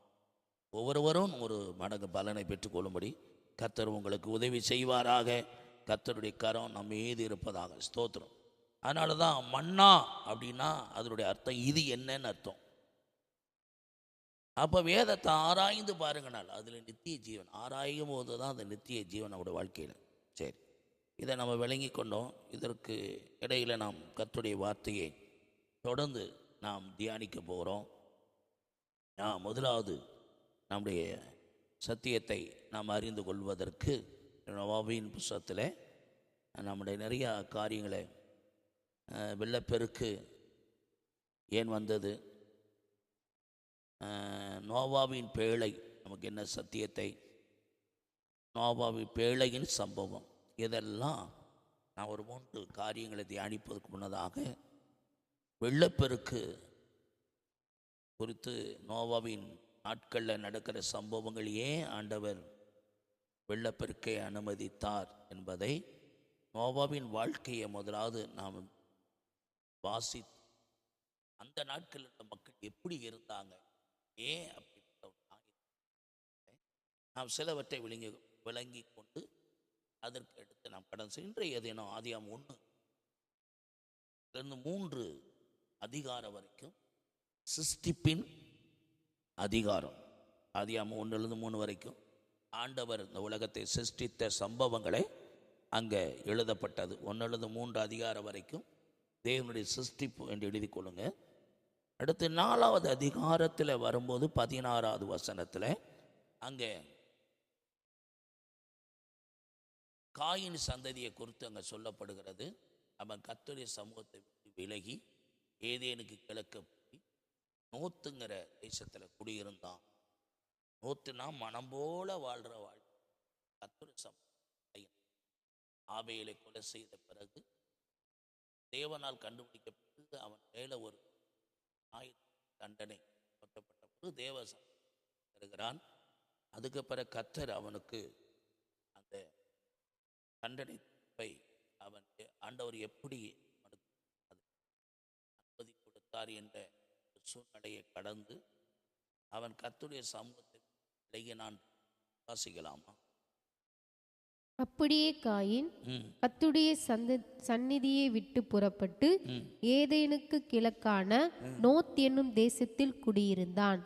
ஒவ்வொருவரும் ஒரு மடங்கு பலனை பெற்றுக்கொள்ளும்படி கர்த்தர் உங்களுக்கு உதவி செய்வாராக. கர்த்தருடைய கரம் நம்ம மீது இருப்பதாக. ஸ்தோத்திரம். அதனால தான் மன்னா அப்படின்னா அதனுடைய அர்த்தம் இது என்னன்னு அர்த்தம். அப்போ வேதத்தை ஆராய்ந்து பாருங்கனால் அதில் நித்திய ஜீவன். ஆராயும் போது தான் அந்த நித்திய ஜீவன் நம்முடைய வாழ்க்கையில். சரி, இதை நம்ம விளங்கி கொண்டோம். இதற்கு இடையில் நாம் கர்த்தருடைய வார்த்தையை தொடர்ந்து நாம் தியானிக்க போகிறோம். முதலாவது நம்முடைய சத்தியத்தை நாம் அறிந்து கொள்வதற்கு நோவாவின் புத்தகத்தில் நம்முடைய நிறையா காரியங்களை, வெள்ளப்பெருக்கு ஏன் வந்தது, நோவாவின் பேழை நமக்கு என்ன சத்தியத்தை, நோவாவின் பேழையின் சம்பவம், இதெல்லாம் நான் ஒரு 3 காரியங்களை தியானிப்பதற்கு முன்னதாக வெள்ளப்பெருக்கு குறித்து நோவாவின் நாட்களில் நடக்கிற சம்பவங்கள் ஏன் ஆண்டவர் வெள்ளப்பெருக்கை அனுமதித்தார் என்பதை, நோவாவின் வாழ்க்கையை முதலாவது நாம் வாசித்து அந்த நாட்களில் உள்ள மக்கள் எப்படி இருந்தாங்க, ஏன் அப்படிப்பட்ட நாம் சிலவற்றை விளங்கி கொண்டு அதற்கு எடுத்து நாம் கடன் இன்றைய தினம் ஆதியாகமம் 1-3 அதிகாரம் வரைக்கும் சிருஷ்டிப்பின் அதிகாரம். ஆதியாகமம் 1-3 வரைக்கும் ஆண்டவர் இந்த உலகத்தை சிருஷ்டித்த சம்பவங்களை அங்கே எழுதப்பட்டது. 1-3 அதிகாரம் வரைக்கும் தேவனுடைய சிருஷ்டிப்பு என்று எழுதி கொள்ளுங்க. அடுத்து 4வது அதிகாரத்தில் வரும்போது 16வது வசனத்தில் அங்கே காயின் சந்ததியை குறித்து அங்கே சொல்லப்படுகிறது. அவன் கர்த்தருடைய சமூகத்தை விட்டு விலகி ஏதேனுக்கு கிழக்க போய் நோத்துங்கிற தேசத்தில் குடியிருந்தான். நோத்துனா மனம் போல வாழ்கிற வாழ்க்கை. கர்த்தருடைய சமூகத்தை ஆபேலை கொலை செய்த பிறகு தேவனால் கண்டுபிடிக்கப்பட்டு அவன் மேலே ஒரு தண்டனை கொட்டப்பட்ட போது தேவ தருகிறான். அதுக்கு பிறகு கர்த்தர் அவனுக்கு அந்த தண்டனை அவன் ஆண்டவர் எப்படி அனுமதி கொடுத்தார் என்ற சூழ்நிலையை கடந்து அவன் கர்த்தருடைய சமூகத்தை விலகி நான் வாசிக்கலாமா? அப்படியே காயின் கர்த்தருடைய சந்நிதியை விட்டு புறப்பட்டு ஏதேனுக்கு கிழக்கான நோத் என்னும் தேசத்தில் குடியிருந்தான்.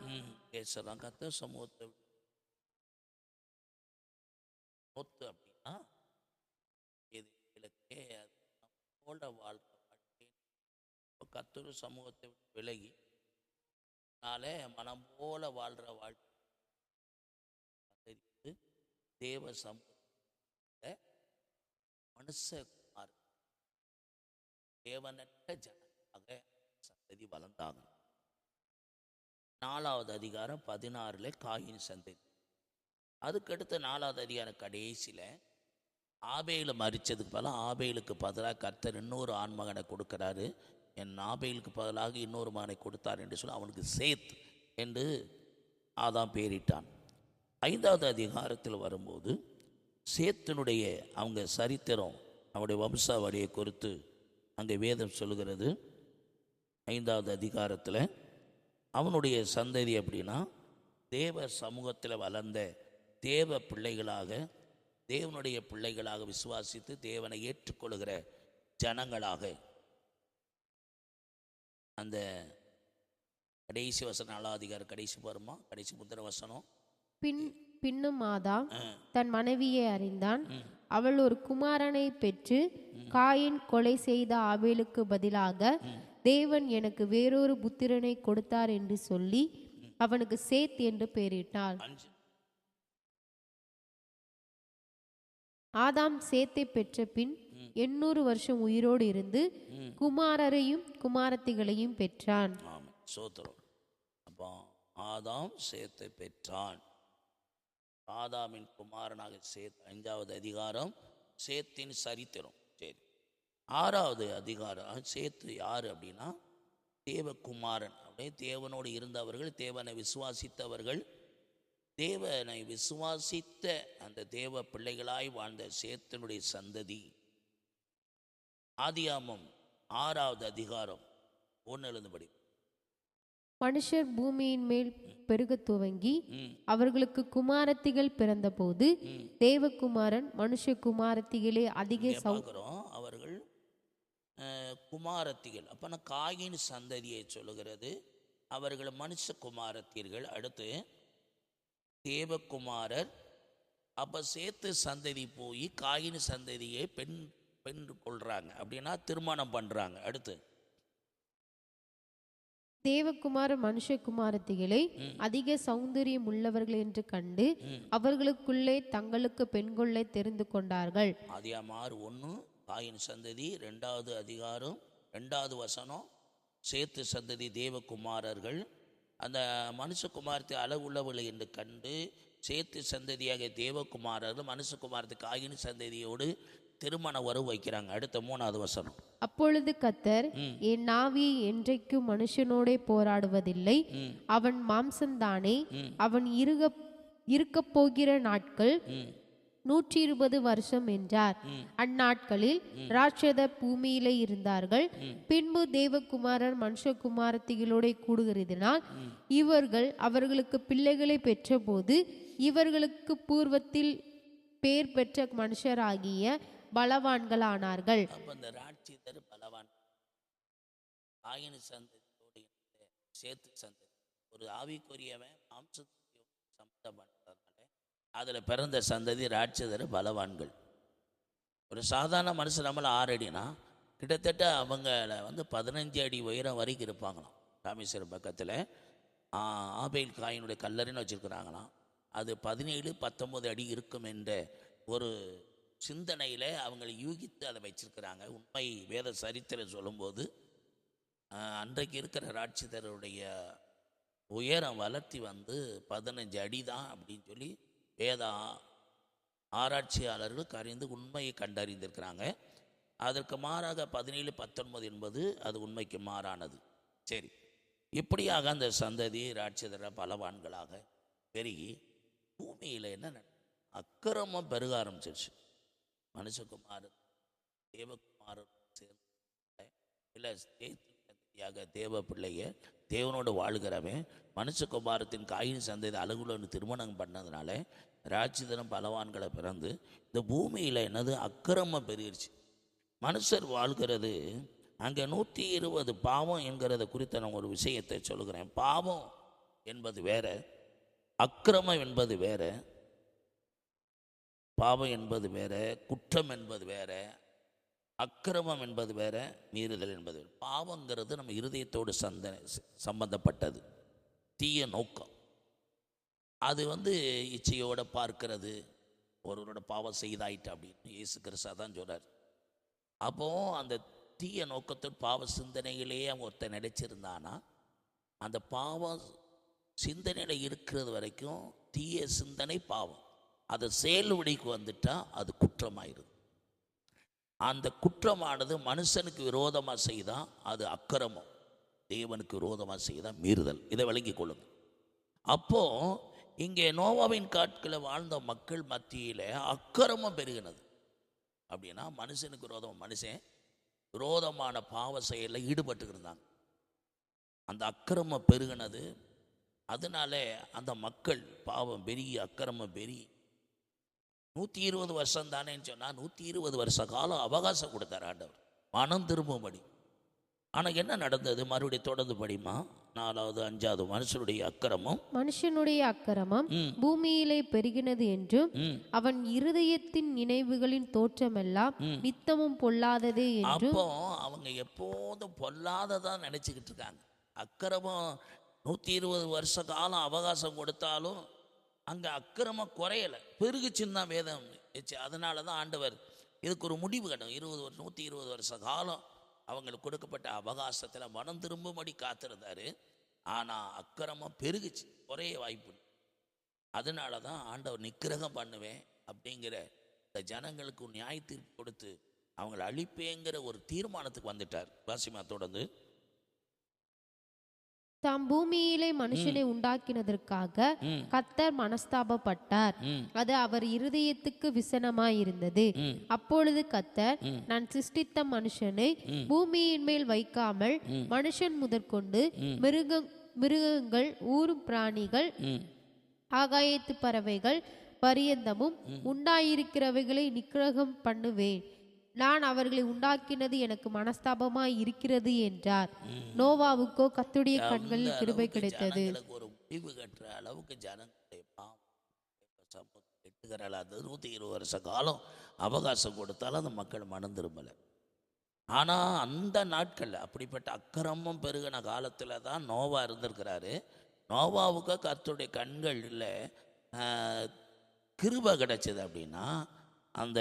கர்த்தர் சமூகத்தை நோத்து அப்படின்னா கிழக்கே போல வாழ்க்கை. கர்த்தர் சமூகத்தை விலகி நாளே மனம் போல வாழ்கிற வாழ்க்கை தேவ சமூக மனுஷகுமார் தேவனற்ற ஜனமாக சந்ததி வளர்ந்தாங்க. 4வது அதிகாரம் 16 காயின் சந்ததி. அதுக்கடுத்து 4வது அதிகாரம் கடைசியில் ஆபேலை மரிச்சதுக்கு பதிலாக ஆபேலுக்கு பதிலாக கர்த்தர் இன்னொரு ஆண்மகனை கொடுக்கிறாரு. என் ஆபேலுக்கு பதிலாக இன்னொரு மகனை கொடுத்தார் என்று சொல்லி அவனுக்கு சேத் என்று ஆதாம் பேரிட்டான். 5வது அதிகாரத்தில் வரும்போது சேத்தினுடைய அவங்க சரித்திரம், அவனுடைய வம்சாவளியை குறித்து அங்கே வேதம் சொல்லுகிறது. 5வது அதிகாரத்தில் அவனுடைய சந்ததி அப்படின்னா தேவ சமூகத்தில் வளர்ந்த தேவ பிள்ளைகளாக, தேவனுடைய பிள்ளைகளாக விசுவாசித்து தேவனை ஏற்றுக்கொள்கிற ஜனங்களாக. அந்த கடைசி வசனம் 4வது அதிகாரம் கடைசி வருமா, கடைசி முந்திர வசனம், பின்னும் ஆதாம் தன் மனைவியை அறிந்தான். அவள் ஒரு குமாரனை பெற்று காயின் கொலை செய்த ஆபேலுக்கு பதிலாக தேவன் எனக்கு வேறொரு புத்திரனை கொடுத்தார் என்று சொல்லி அவனுக்கு சேத் என்று பெயரிட்டாள். ஆதாம் சேத்தை பெற்ற பின் 800 வருஷம் உயிரோடு இருந்து குமாரரையும் குமாரத்திகளையும் பெற்றான். ஆமாம், சோத்திரம். அப்போ ஆதாம் சேத்தை பெற்றான். ஆதாமின் குமாரனாக சேத் 5வது அதிகாரம் சேத்தின் சரித்திரம். சரி, 6வது அதிகாரம் சேத்து யார் அப்படின்னா தேவகுமாரன். அப்படியே தேவனோடு இருந்தவர்கள், தேவனை விசுவாசித்தவர்கள், தேவனை விசுவாசித்த அந்த தேவ பிள்ளைகளாய் வாழ்ந்த சேத்தனுடைய சந்ததி. ஆதியாமம் 6வது அதிகாரம் 1 படி. மனுஷர் பூமியின் மேல் பெருகத் துவங்கி அவர்களுக்கு குமாரத்திகள் பிறந்தபோது தேவகுமாரன் மனுஷகுமாரத்திகளே அதிக பார்க்கிறோம். அவர்கள் குமாரத்திகள், அப்போ காயின் சந்ததியை சொல்லுகிறது. அவர்கள் மனுஷ குமாரத்தியர்கள். அடுத்து தேவகுமாரர். அப்போ சேத்து சந்ததி போய் காயின் சந்ததியை பெண் கொள்றாங்க, அப்படின்னா திருமணம் பண்றாங்க. அடுத்து தேவகுமார மனுஷகுமாரத்திகளை அதிக சௌந்தரியம் உள்ளவர்கள் என்று கண்டு அவர்களுக்குள்ளே தங்களுக்கு பெண் கொள்ளை தெரிந்து கொண்டார்கள். ஆதியாகமம் 6:1 காயின் சந்ததி, 2வது அதிகாரம் 2வது வசனம் சேத்து சந்ததி தேவகுமாரர்கள். அந்த மனுஷகுமாரத்தை அளவுள்ளவர்கள் என்று கண்டு சேத்து சந்ததியாக தேவகுமாரர்கள் மனுஷகுமாரத்தை காயின் சந்ததியோடு திருமண உறவு வைக்கிறாங்க. அடுத்த 3வது வசனம். அப்பொழுது கர்த்தர், என் நாவி என்றைக்கும் மனுஷனோடே போராடுவதில்லை, அவன் மாம்சம்தானே, அவன் இருக்கப் போகிற நாட்கள் 120 வருஷம் என்றார். அந்நாட்களில் ராட்சத பூமியிலே இருந்தார்கள். பின்பு தேவகுமாரர் மனுஷகுமாரத்திகளோட கூடுகிறதினால் இவர்கள் அவர்களுக்கு பிள்ளைகளை பெற்றபோது இவர்களுக்கு பூர்வத்தில் பேர் பெற்ற மனுஷராகிய பலவான்களானார்கள். அந்த ராட்சிதர் பலவான். காயின் சந்ததியோடு சேத்து சந்ததி ஒரு ஆவிக்குரியவன் மாம்சத்தோடு சம்பந்தப்பட்டதுனால அதில் பிறந்த சந்ததி ராட்சதர் பலவான்கள். ஒரு சாதாரண மனுஷன் நம்மள 6 அடினா கிட்டத்தட்ட அவங்கள 15 அடி உயரம் வரைக்கும் இருப்பாங்களாம். ராமேஸ்வரம் பக்கத்தில் ஆபேல் காயினுடைய கல்லறைன்னு வச்சுருக்கிறாங்களாம். அது 17-19 அடி இருக்கும் என்ற ஒரு சிந்தனையில் அவங்களை யூகித்து அதை வச்சிருக்கிறாங்க. உண்மை வேத சரித்திரம் சொல்லும்போது அன்றைக்கு இருக்கிற ராட்சிதருடைய உயரம் வளர்த்தி 15 அடி தான் அப்படின்னு சொல்லி வேத ஆராய்ச்சியாளர்கள் அறிந்து உண்மையை கண்டறிந்திருக்கிறாங்க. அதற்கு மாறாக 17-19 என்பது அது உண்மைக்கு மாறானது. சரி, இப்படியாக அந்த சந்ததி ராட்சிதர பலவான்களாக பெருகி பூமியில் என்ன அக்கிரமம் பெருக ஆரம்பிச்சிருச்சு. மனுஷகுமாரர் தேவகுமாரர் இல்லை சேத்தியாக தேவ பிள்ளைய தேவனோடு வாழ்கிறவன் மனுஷகுமாரத்தின் காயின் சந்ததி அழகுடன் திருமணம் பண்ணதுனால ராட்சிதனம் பலவான்களை பிறந்து இந்த பூமியில் என்னது அக்கிரமம் பெருகிருச்சு. மனுஷர் வாழ்கிறது அங்கே 120 பாவம் என்கிறத குறித்த நான் ஒரு விஷயத்தை சொல்லுகிறேன். பாவம் என்பது வேற, அக்கிரமம் என்பது வேற. பாவம் என்பது வேற, குற்றம் என்பது வேற, அக்கிரமம் என்பது வேற, மீறுதல் என்பது வேற. பாவங்கிறது நம்ம இருதயத்தோடு சம்பந்தப்பட்டது. தீய நோக்கம் அது இச்சையோடு பார்க்கிறது. ஒருவரோட பாவம் செய்தாயிட்டு அப்படின்னு இயேசு கிறிஸ்து தான் சொல்றார். அப்போது அந்த தீய நோக்கத்தோடு பாவ சிந்தனையிலேயே அவன் ஒருத்தன் நினைச்சிருந்தானா அந்த பாவம் சிந்தனையில் இருக்கிறது வரைக்கும் தீய சிந்தனை பாவம். அது செயல்வழிக்கு வந்துட்டால் அது குற்றமாயிருது. அந்த குற்றமானது மனுஷனுக்கு விரோதமாக செய்தால் அது அக்கிரமம், தேவனுக்கு விரோதமாக செய்தால் மீறுதல். இதை விளங்கி கொள்ளுங்க. அப்போது இங்கே நோவாவின் காட்களில் வாழ்ந்த மக்கள் மத்தியில் அக்கிரமம் பெருகினது. அப்படின்னா மனுஷனுக்கு விரோதம், மனுஷன் விரோதமான பாவ செயலில் ஈடுபட்டு இருந்தாங்க. அந்த அக்கிரமம் பெருகினது. அதனால அந்த மக்கள் பாவம் பெருகி அக்கிரமம் பெருகி 120 வருஷம் தானேன்னு சொன்னால் 120 வருஷ காலம் அவகாசம் கொடுத்தார் ஆண்டவர் மனம் திரும்பும்படி. ஆனால் என்ன நடந்தது? மறுபடியும் தொடர்ந்து படிமா 4வது 5வது மனுஷனுடைய அக்கிரமம் பூமியிலே பெருகினது என்றும் அவன் இருதயத்தின் நினைவுகளின் தோற்றமெல்லாம் நித்தமும் பொல்லாததே என்றும். அப்போ அவங்க எப்போதும் பொல்லாததான் நினைச்சுக்கிட்டு இருக்காங்க. அக்கிரமம் 120 வருஷ காலம் அவகாசம் கொடுத்தாலும் அங்கே அக்கிரமம் குறையலை, பெருகுச்சுன்னு தான் வேதம். அதனால தான் ஆண்டவர் இதுக்கு ஒரு முடிவு கட்டும். 120 வருஷ காலம் அவங்களுக்கு கொடுக்கப்பட்ட அவகாசத்தில் மனம் திரும்பும்படி காத்திருந்தாரு. ஆனால் அக்கிரமம் பெருகுச்சு, ஒரே வாய்ப்பு. அதனால தான் ஆண்டவர் நிக்கிரகம் பண்ணுவேன் அப்படிங்கிற இந்த ஜனங்களுக்கு நியாய தீர்ப்பு கொடுத்து அவங்களை அழிப்பேங்கிற ஒரு தீர்மானத்துக்கு வந்துட்டார். வாசிமா தொடர்ந்து. தாம் பூமியிலே மனுஷனை உண்டாக்கினதற்காக கர்த்தர் மனஸ்தாபப்பட்டார், அது அவர் இருதயத்துக்கு விசனமாயிருந்தது. அப்பொழுது கர்த்தர், நான் சிருஷ்டித்த மனுஷனை பூமியின் மேல் வைக்காமல் மனுஷன் முதற்கொண்டு மிருகங்கள், ஊரும் பிராணிகள், ஆகாயத்து பறவைகள் பரியந்தமும் உண்டாயிருக்கிறவைகளை நிக்கிரகம் பண்ணுவேன். நான் அவர்களை உண்டாக்கினது எனக்கு மனஸ்தாபமாய் இருக்கிறது என்றார். நோவாவுக்கோ கர்த்தருடைய கண்களில் கிருபை கிடைத்தது. ஒரு முடிவு கட்டுற அளவுக்கு ஜனங்களுடைய எட்டுகிற 120 வருஷ காலம் அவகாசம் கொடுத்தாலும் அந்த மக்கள் மனம் திரும்பலை. ஆனால் அந்த நாட்களில் அப்படிப்பட்ட அக்கிரமம் பெருகின காலத்தில் தான் நோவா இருந்திருக்கிறாரு. நோவாவுக்கு கர்த்தருடைய கண்களில் கிருபை கிடைச்சது. அப்படின்னா அந்த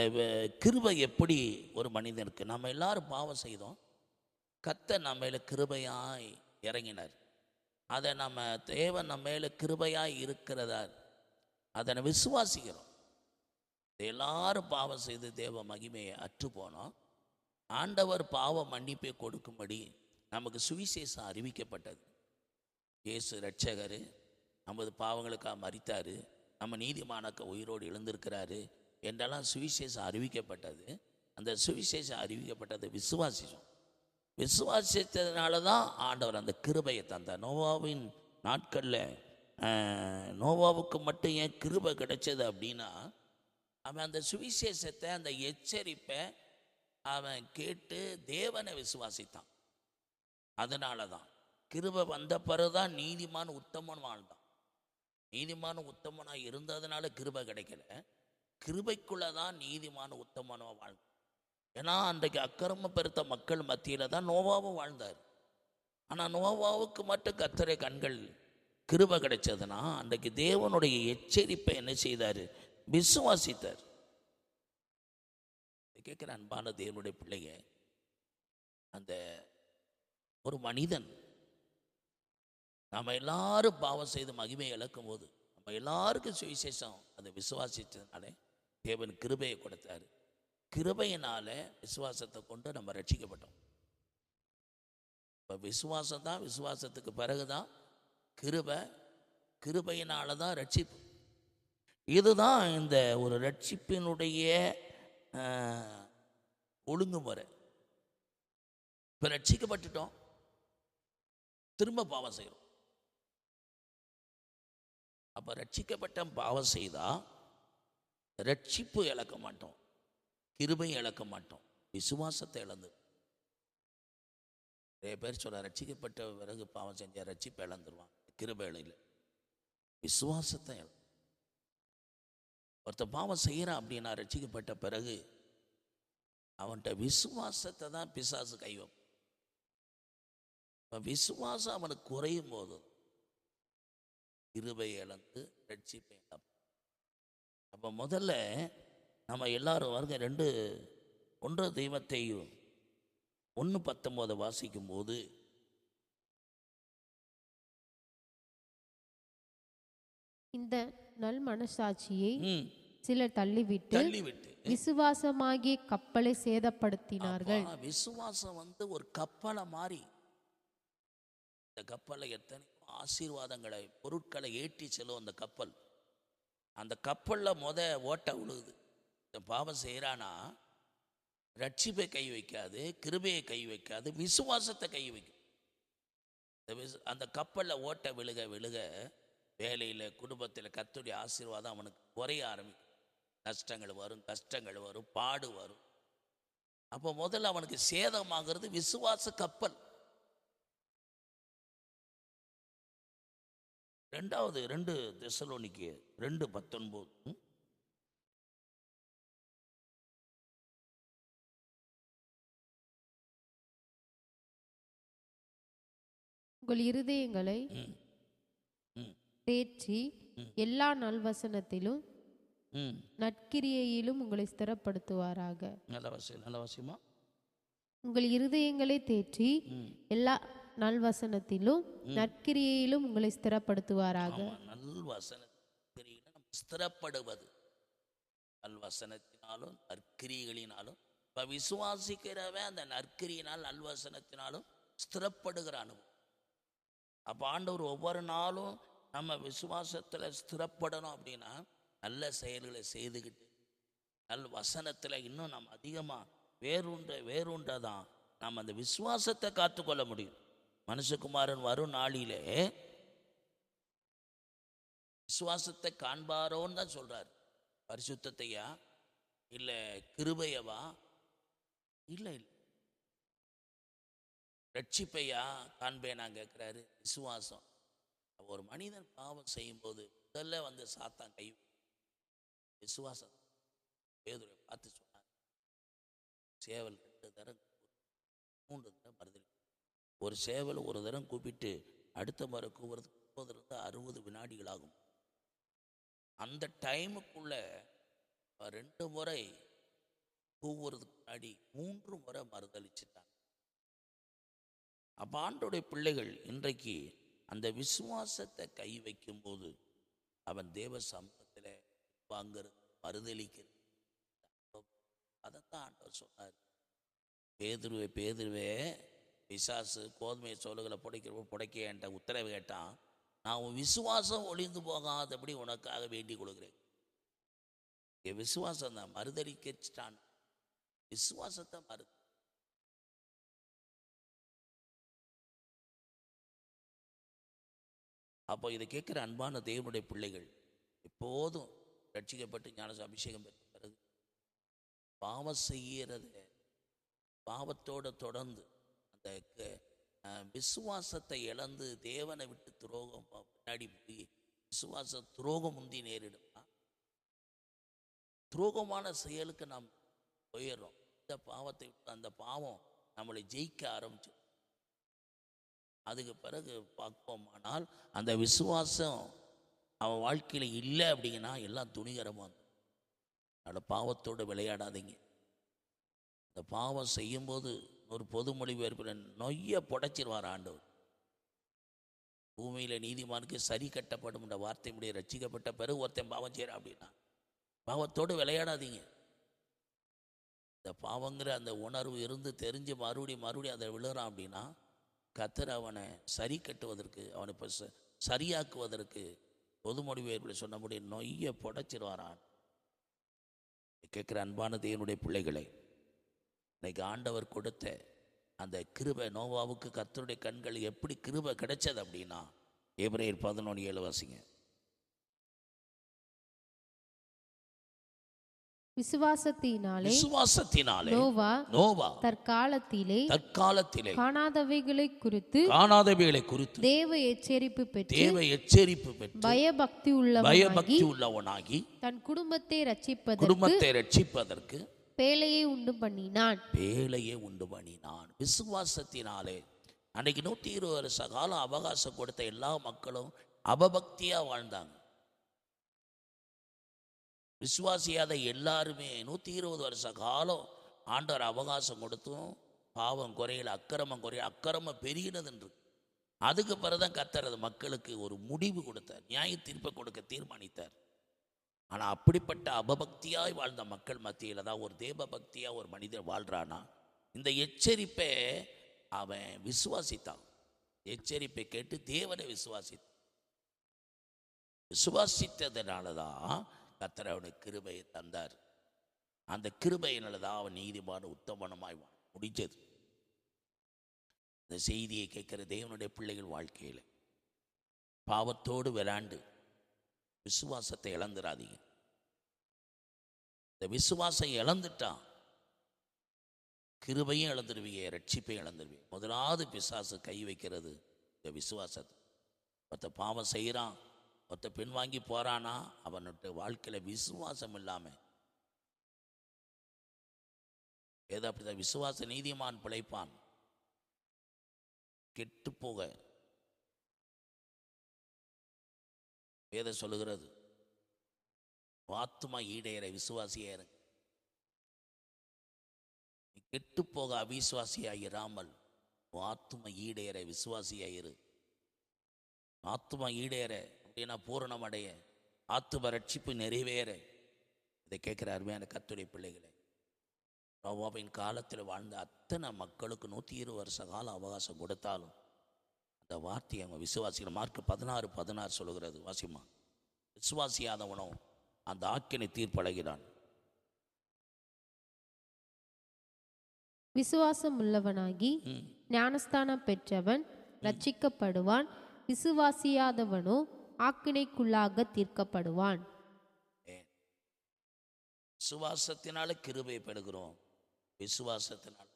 கிருபை எப்படி ஒரு மனிதனுக்கு, நம்ம எல்லாரும் பாவம் செய்தோம், கர்த்தர் நம்ம மேலே கிருபையாய் இறங்கினார். அதை நம்ம தேவன் நம்ம மேலே கிருபையாய் இருக்கிறதா அதை விசுவாசிக்கிறோம். எல்லாரும் பாவம் செய்து தேவ மகிமையை அற்று போனோம். ஆண்டவர் பாவ மன்னிப்பை கொடுக்கும்படி நமக்கு சுவிசேஷம் அறிவிக்கப்பட்டது. இயேசு இரட்சகர் நமது பாவங்களுக்காக மரித்தார், நம்ம நீதிமானாக்க உயிரோடு எழுந்திருக்கிறாரு என்றெல்லாம் சுவிசேஷம் அறிவிக்கப்பட்டது. அந்த சுவிசேஷம் அறிவிக்கப்பட்டதை விசுவாசித்ததுனால தான் ஆண்டவர் அந்த கிருபையை தந்தார். நோவாவின் நாட்களில் நோவாவுக்கு மட்டும் ஏன் கிருபை கிடைச்சது அப்படின்னா, அவன் அந்த சுவிசேஷத்தை, அந்த எச்சரிப்பை அவன் கேட்டு தேவனை விசுவாசித்தான். அதனால தான் கிருபை வந்த பிறகுதான் நீதிமான உத்தமன் வாழ்ந்தான். நீதிமான உத்தமனாக இருந்ததுனால கிருபை கிடைக்கல, கிருபைக்குள்ளே தான் நீதிமான உத்தமனாக வாழ்ந்தான். ஏன்னா அன்றைக்கு அக்கிரமம் பெருத்த மக்கள் மத்தியில் தான் நோவாவும் வாழ்ந்தார். ஆனால் நோவாவுக்கு மட்டும் கர்த்தருடைய கண்கள் கிருபை கிடைச்சதுன்னா அன்றைக்கு தேவனுடைய எச்சரிப்பை என்ன செய்தார்? விசுவாசித்தார். கேட்குற அன்பான தேவனுடைய பிள்ளைங்க, அந்த ஒரு மனிதன் நம்ம எல்லாரும் பாவம் செய்து மகிமையை இழக்கும் போது நம்ம எல்லாருக்கும் சுவிசேஷம் அதை விசுவாசித்ததுனாலே தேவன் கிருபையை கொடுத்தார். கிருபையினால விசுவாசத்தை கொண்டு நம்ம ரட்சிக்கப்பட்டோம். இப்போ விசுவாசம் தான், விசுவாசத்துக்கு பிறகுதான் கிருபை, கிருபையினால தான் ரட்சிப்பு. இதுதான் இந்த ஒரு ரட்சிப்பினுடைய ஒழுங்குமுறை. இப்போ ரட்சிக்கப்பட்டுட்டோம், திரும்ப பாவம் செய்கிறோம். அப்போ ரட்சிக்கப்பட்ட பாவம் செய்தால் ரட்சிப்பு இழக்க மாட்டோம், கிருபை இழக்க மாட்டோம், விசுவாசத்தை இழந்து. நிறைய பேர் சொல்ல ரட்சிக்கப்பட்ட பிறகு பாவம் செஞ்சால் ரட்சிப்பை இழந்துருவான். கிருபை இழையில விசுவாசத்தை ஒருத்தர் பாவம் செய்கிறான் அப்படின்னா ரட்சிக்கப்பட்ட பிறகு அவன்கிட்ட விசுவாசத்தை தான் பிசாசு கைவம். விசுவாசம் அவனுக்கு குறையும் போது கிருபை இழந்து ரட்சிப்பை இழப்பான். அப்போ முதல்ல நம்ம எல்லாரும் வருங்க 1 தெய்வத்தையும் 1:19 வாசிக்கும் போது இந்த நல் மனசாட்சியை சிலர் தள்ளிவிட்டு விசுவாசமாகிய கப்பலை சேதப்படுத்தினார்கள். விசுவாசம் ஒரு கப்பலை மாறி, இந்த கப்பலை எத்தனை ஆசீர்வாதங்களை, பொருட்களை ஏற்றி செல்லும் அந்த கப்பல். அந்த கப்பலில் ஓட்ட விழுகுது. இந்த பாவம் செய்கிறானா ரட்சிப்பை கை வைக்காது, கிருபையை கை வைக்காது, விசுவாசத்தை கை வைக்கும். அந்த கப்பலில் ஓட்ட விழுக விழுக வேலையில், குடும்பத்தில் கர்த்தருடைய ஆசீர்வாதம் அவனுக்கு குறைய ஆரம்பிக்கும். நஷ்டங்கள் வரும், கஷ்டங்கள் வரும், பாடு வரும். அப்போ முதல்ல அவனுக்கு சேதமாகிறது விசுவாச கப்பல். 2 தெசலோனிக்கேயர் 2:19 உங்கள் இருதயங்களை தேற்றி எல்லா நல்வசனத்திலும் ம் நற்கிரியையிலும் உங்களை ஸ்திரப்படுத்துவாராக. நல்ல வசியமா. உங்கள் இருதயங்களை தேற்றி எல்லா நல்வசனத்திலும் நற்கிரியையிலும் உங்களை ஸ்திரப்படுத்துவாராக. நல்வசனத்திலும் நம்ம ஸ்திரப்படுவது நல்வசனத்தினாலும் நற்கிரிகளினாலும். இப்போ விசுவாசிக்கிறவன் அந்த நற்கிரியினால் நல்வசனத்தினாலும் ஸ்திரப்படுகிற அனுபவம். அப்போ ஆண்டவர் ஒவ்வொரு நாளும் நம்ம விசுவாசத்தில் ஸ்திரப்படணும் அப்படின்னா நல்ல செயல்களை செய்துக்கிட்டு நல் வசனத்தில் இன்னும் நம்ம அதிகமாக வேறுன்றதான் நாம் அந்த விசுவாசத்தை காத்துக்கொள்ள முடியும். மனுஷகுமாரன் வரும் நாளிலே விசுவாசத்தை காண்பாரோன்னு தான் சொல்றாரு. பரிசுத்தையா இல்லை கிருபையவா? இல்லை ரட்சிப்பையா காண்பேனா கேட்குறாரு. விசுவாசம். ஒரு மனிதன் பாவம் செய்யும்போது முதல்ல வந்து சாத்தான் கை விசுவாசம். பேதுரை பார்த்து சொன்னார், சேவல் 2 தரம் 3 தரம் மறுதலி. ஒரு சேவல் ஒரு தரம் கூப்பிட்டு அடுத்த முறை கூவுறதுக்கு 30 வினாடிகள் ஆகும். அந்த டைமுக்குள்ள 2 முறை கூவுறதுக்கு முன்னாடி 3 முறை மறுதளிச்சுட்டாங்க. அப்போ ஆண்டோடைய பிள்ளைகள் இன்றைக்கு அந்த விசுவாசத்தை கை வைக்கும்போது அவன் தேவ சமூகத்தில் வாங்கிறது மறுதளிக்கிறது. அதைத்தான் ஆண்டவர் சொன்னார். பேதுருவே பிசாசு கோதுமை சோளுகளை புடைக்க என்கிட்ட உத்தரவு கேட்டான். நான் உன் விசுவாசம் ஒளிந்து போகாதபடி உனக்காக வேண்டிக் கொள்கிறேன். என் விசுவாசம் தான் மறுதளிக்கிட்டான். விசுவாசத்தை அப்போ இதை கேட்குற அன்பான தேவனுடைய பிள்ளைகள் எப்போதும் ரட்சிக்கப்பட்டு ஞான அபிஷேகம் பெற்ற பிறகு பாவம் செய்யறத பாவத்தோடு தொடர்ந்து அந்த விசுவாசத்தை இழந்து தேவனை விட்டு துரோகம் பின்னாடி போய் விசுவாச துரோகம் முந்தி நேரிடுமா? துரோகமான செயலுக்கு நாம் போயிடுறோம். இந்த பாவத்தை விட்டு அந்த பாவம் நம்மளை ஜெயிக்க ஆரம்பிச்சு. அதுக்கு பிறகு பார்ப்போமானால் அந்த விசுவாசம் அவன் வாழ்க்கையில் இல்லை அப்படிங்கன்னா எல்லாம் துணிகரமாக. அதோட பாவத்தோடு விளையாடாதீங்க. அந்த பாவம் செய்யும்போது ஒரு பொது மொழிபெயர்ப்பில் நொய்ய புடைச்சிருவார் ஆண்டவர். பூமியில் நீதிமானுக்கு சரி கட்டப்படும் என்ற வார்த்தை முடிய ரட்சிக்கப்பட்ட பிறகு ஒருத்தன் பாவம் செய்கிறான் அப்படின்னா பாவத்தோடு விளையாடாதீங்க. இந்த பாவங்கிற அந்த உணர்வு இருந்து தெரிஞ்சு மறுபடியும் அதை விழுறான் அப்படின்னா கர்த்தர் அவனை சரி கட்டுவதற்கு அவனை இப்போ சரியாக்குவதற்கு பொது மொழிபெயர்ப்பில் சொன்னபடி நொய்ய புடைச்சிருவாரான். கேட்குற அன்பான தேவனுடைய பிள்ளைகளை, இன்னைக்கு ஆண்டவர் கொடுத்த அந்த கிருபை நோவாவுக்கு கர்த்தருடைய கண்கள் எப்படி கிருபை கிடைச்சது அப்படின்னா எபிரேயர் 11:7 வாசிங்க. விசுவாசத்தினாலே நோவா தற்காலத்திலே காணாதவைகளை குறித்து தேவ எச்சரிப்பு பெற்று பயபக்தி உள்ளவனாகி தன் குடும்பத்தை ரட்சிப்பதற்கு பேழையை உண்டு பண்ணினான். விசுவாசத்தினாலே அன்னைக்கு 120 வருஷ காலம் அவகாசம் கொடுத்த எல்லா மக்களும் அபபக்தியா வாழ்ந்தாங்க. விசுவாசியாத எல்லாருமே 120 வருஷ காலம் ஆண்டவர் அவகாசம் கொடுத்தும் பாவம் குறையில, அக்கிரமம் பெருகினதுன்று. அதுக்கு பிறகுதான் கர்த்தர் மக்களுக்கு ஒரு முடிவு கொடுத்தார், நியாய தீர்ப்பை கொடுக்க தீர்மானித்தார். ஆனால் அப்படிப்பட்ட அபபக்தியாய் வாழ்ந்த மக்கள் மத்தியில் தான் ஒரு தேவ பக்தியா ஒரு மனிதர் வாழ்றானா, இந்த எச்சரிப்பை அவன் விசுவாசித்தான். எச்சரிப்பை கேட்டு தேவனை விசுவாசித்ததுனாலதான் கர்த்தர் அவனுக்கு கிருபையை தந்தார். அந்த கிருபையினால தான் அவன் நீதிமான உத்தமனமாய் முடிஞ்சது. இந்த செய்தியை கேட்கிற தேவனுடைய பிள்ளைகள் வாழ்க்கையில் பாவத்தோடு விளையாண்டு விசுவாசத்தை இழந்துடாதீங்க. இந்த விசுவாசம் இழந்துட்டான் கிருபையும் இழந்துருவீங்க, ரட்சிப்பையும் இழந்துருவீங்க. முதலாவது பிசாசு கை வைக்கிறது இந்த விசுவாசத்தை. ஒருத்த பாவம் செய்கிறான், ஒருத்த பின்வாங்கி போறானா, அவனுடைய வாழ்க்கையில் விசுவாசம் இல்லாமல் ஏதோ அப்படிதான். விசுவாச நீதிமான் பிழைப்பான், கெட்டு போக வேதம் சொல்லுகிறது. ஆத்துமா ஈடேற விசுவாசியா இருங்க. நீ கெட்டு போக அவிசுவாசியாயிராமல் ஆத்தும ஈடேற விசுவாசியாயிரு. ஆத்துமா ஈடேற அப்படின்னா பூரணம் அடைய, ஆத்தும ரட்சிப்பு நிறைவேற. இதை கேட்குற அருமையான கர்த்தருடைய பிள்ளைகளே, நோவாவின் காலத்தில் வாழ்ந்த அத்தனை மக்களுக்கு 120 வருஷ கால அவகாசம் கொடுத்தாலும் அந்த வார்த்தையை அவங்க விசுவாசிகள். மார்க் 16:16 சொல்லுகிறது, வாசிமா. விசுவாசியாதவனோ அந்த ஆக்கினை தீர்ப்படைகிறான். விசுவாசம் உள்ளவனாகி ஞானஸ்தானம் பெற்றவன் ரட்சிக்கப்படுவான், விசுவாசியாதவனோ ஆக்கினைக்குள்ளாக தீர்க்கப்படுவான். விசுவாசத்தினால கிருபை பெறுகிறோம். விசுவாசத்தினால்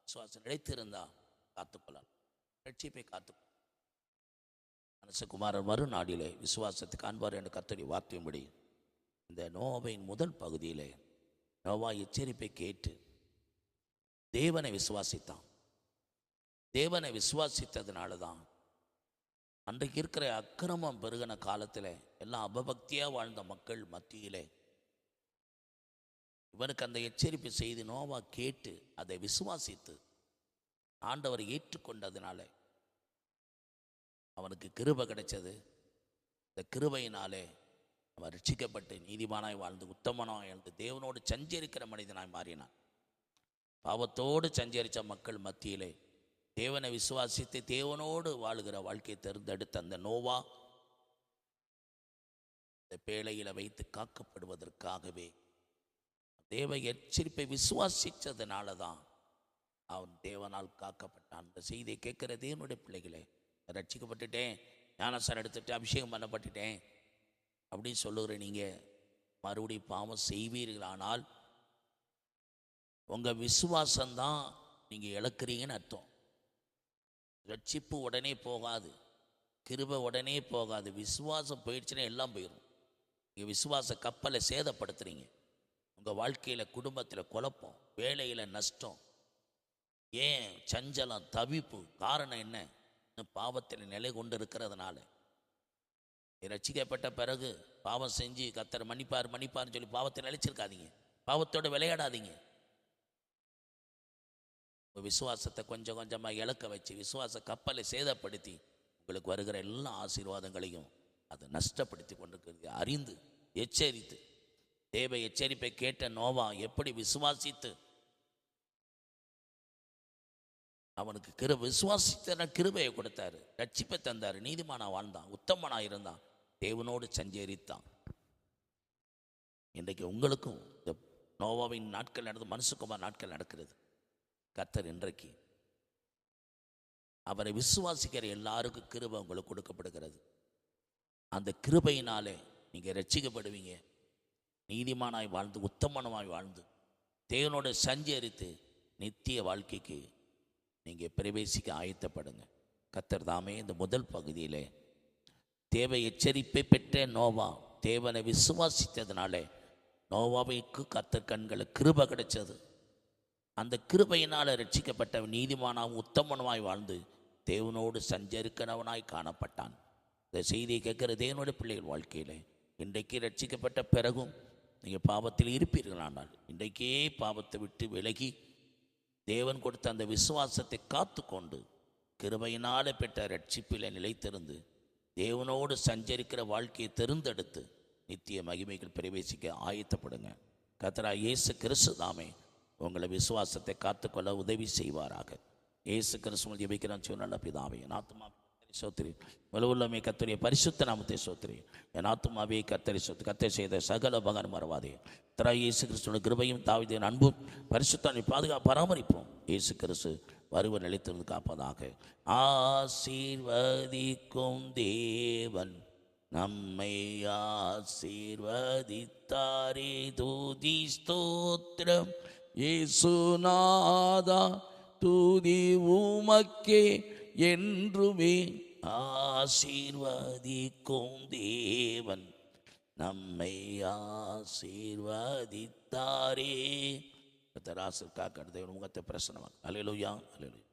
விசுவாசம் நிலைத்திருந்தா காத்துக்கொள்ளலாம், ரட்சிப்பை காத்துக்கொள்ள. மனுஷகுமாரன் மறுநாடிலே விசுவாசத்தை காண்பார் என்று கர்த்தருடைய வார்த்தையும்படி இந்த நோவாவின் முதல் பகுதியிலே நோவா எச்சரிப்பை கேட்டு தேவனை விசுவாசித்தான். தேவனை விசுவாசித்ததுனால தான் அன்றைக்கு இருக்கிற அக்கிரமம் பெருகின காலத்தில் எல்லாம் அபபக்தியாக வாழ்ந்த மக்கள் மத்தியிலே இவனுக்கு அந்த எச்சரிப்பு செய்து நோவா கேட்டு அதை விசுவாசித்து ஆண்டவரை ஏற்றுக்கொண்டதுனால அவனுக்கு கிருபை கிடைச்சது. இந்த கிருபையினாலே அவன் ரட்சிக்கப்பட்டு நீதிமானாய் வாழ்ந்து உத்தமனாய் வாழ்ந்து தேவனோடு சஞ்சரிக்கிற மனிதனாய் மாறினான். பாவத்தோடு சஞ்சரித்த மக்கள் மத்தியிலே தேவனை விசுவாசித்து தேவனோடு வாழுகிற வாழ்க்கையை தேர்ந்தெடுத்த அந்த நோவா இந்த பேழையில வைத்து காக்கப்படுவதற்காகவே தேவ எச்சரிப்பை விசுவாசித்ததுனால தான் அவன் தேவனால் காக்கப்பட்டான். அந்த செய்தியை கேட்கிற தேவனுடைய பிள்ளைகளே, ரட்சிக்கப்பட்டுட்டேன், ஞானஸ்நானம் எடுத்துட்டு அபிஷேகம் பண்ணப்பட்டுட்டேன் அப்படின்னு சொல்லுகிற நீங்கள் மறுபடியும் பாவம் செய்வீர்களானால் உங்கள் விசுவாசம்தான் நீங்கள் இழக்கிறீங்கன்னு அர்த்தம். ரட்சிப்பு உடனே போகாது, கிருபை உடனே போகாது. விசுவாசம் போயிடுச்சுன்னா எல்லாம் போயிடும். நீங்கள் விசுவாச கப்பலை சேதப்படுத்துறீங்க. உங்கள் வாழ்க்கையில் குடும்பத்தில் குழப்பம், வேலையில் நஷ்டம், ஏன் சஞ்சலம், தவிப்பு. காரணம் என்ன? பாவத்தில் நிலை கொண்டு இருக்கிறதுனால. ரட்சிக்கப்பட்ட பிறகு பாவம் செஞ்சு கர்த்தர் மன்னிப்பார்னு சொல்லி பாவத்தை நிலைச்சிருக்காதீங்க. பாவத்தோடு விளையாடாதீங்க. விசுவாசத்தை கொஞ்சம் கொஞ்சமாக இழக்க வச்சு விசுவாச கப்பலை சேதப்படுத்தி உங்களுக்கு வருகிற எல்லா ஆசீர்வாதங்களையும் அதை நஷ்டப்படுத்தி கொண்டிருக்கிறது அறிந்து எச்சரித்து தேவ எச்சரிப்பை கேட்ட நோவா எப்படி விசுவாசித்து அவனுக்கு விசுவாசித்த கிருபையை கொடுத்தாரு, ரட்சிப்பை தந்தார், நீதிமானா வாழ்ந்தான், உத்தமனா இருந்தான், தேவனோடு சஞ்சரித்தான். இன்றைக்கு உங்களுக்கும் இந்த நோவாவின் நாட்கள் நடந்து மனுஷகுமார் நாட்கள் நடக்கிறது. கர்த்தர் இன்றைக்கு அவரை விசுவாசிக்கிற எல்லாருக்கும் கிருபை உங்களுக்கு கொடுக்கப்படுகிறது. அந்த கிருபையினாலே நீங்கள் ரட்சிக்கப்படுவீங்க. நீதிமானாய் வாழ்ந்து உத்தமனமாய் வாழ்ந்து தேவனோடு சஞ்சரித்து நித்திய வாழ்க்கைக்கு நீங்கள் பிரவேசிக்க ஆயத்தப்படுங்க. கர்த்தர் தாமே இந்த முதல் பகுதியிலே தேவ எச்சரிப்பை பெற்ற நோவா தேவனை விசுவாசித்ததுனாலே நோவாவுக்கு கர்த்தர் கண்களை கிருபை கிடைச்சது. அந்த கிருபையினால் ரட்சிக்கப்பட்ட நீதிமானாவும் உத்தமனுமாய் வாழ்ந்து தேவனோடு சஞ்சரிக்கிறவனாய் காணப்பட்டான். இந்த செய்தியை கேட்குற தேவனுடைய பிள்ளைகள் வாழ்க்கையில் இன்றைக்கு ரட்சிக்கப்பட்ட பிறகும் நீங்கள் பாவத்தில் இருப்பீர்களானால் இன்றைக்கே பாவத்தை விட்டு விலகி தேவன் கொடுத்த அந்த விசுவாசத்தை காத்து கொண்டு கிருபையினால் பெற்ற ரட்சிப்பில் நிலைத்திருந்து தேவனோடு சஞ்சரிக்கிற வாழ்க்கையை தேர்ந்தெடுத்து நித்திய மகிமைகள் பிரவேசிக்க ஆயத்தப்படுங்க. கர்த்தராகிய இயேசு கிறிஸ்து தாமே உங்களை விசுவாசத்தை காத்துக்கொள்ள உதவி செய்வாராக. இயேசு கிறிஸ்து ஜெபிக்கிறேன் நல்ல பிதாவே. என் ஆத்துமாவே சோத்திரி, வலுவுள்ளமே கர்த்தருடைய பரிசுத்த நாமத்தை சோத்திரி. என் ஆத்துமாவே கர்த்தரை சோத்திரி. கர்த்தர் செய்த சகல பகன் மறவாதே. கர்த்தராகிய இயேசு கிறிஸ்துவின் கிருபையும் தாவீதின் அன்பும் பரிசுத்தானை பராமரிப்போம். இயேசு கிறிஸ்து வருவ நிலைத்திருந்து காப்பதாக. ஆசீர்வதிக்கும் தேவன் நம்மை ஆசீர்வதித்தாரே. துதி ஸ்தோத்திரம் இயேசுநாதா, துதி உமக்கே என்றுமே. ஆசீர்வதிக்கும் தேவன் நம்மை ஆசீர்வதித்தாரே. கர்த்தர் ஆசீர்வதிக்க தேவன் முகத்தை பிரசன்னமாக. அல்லேலூயா, அல்லேலூயா.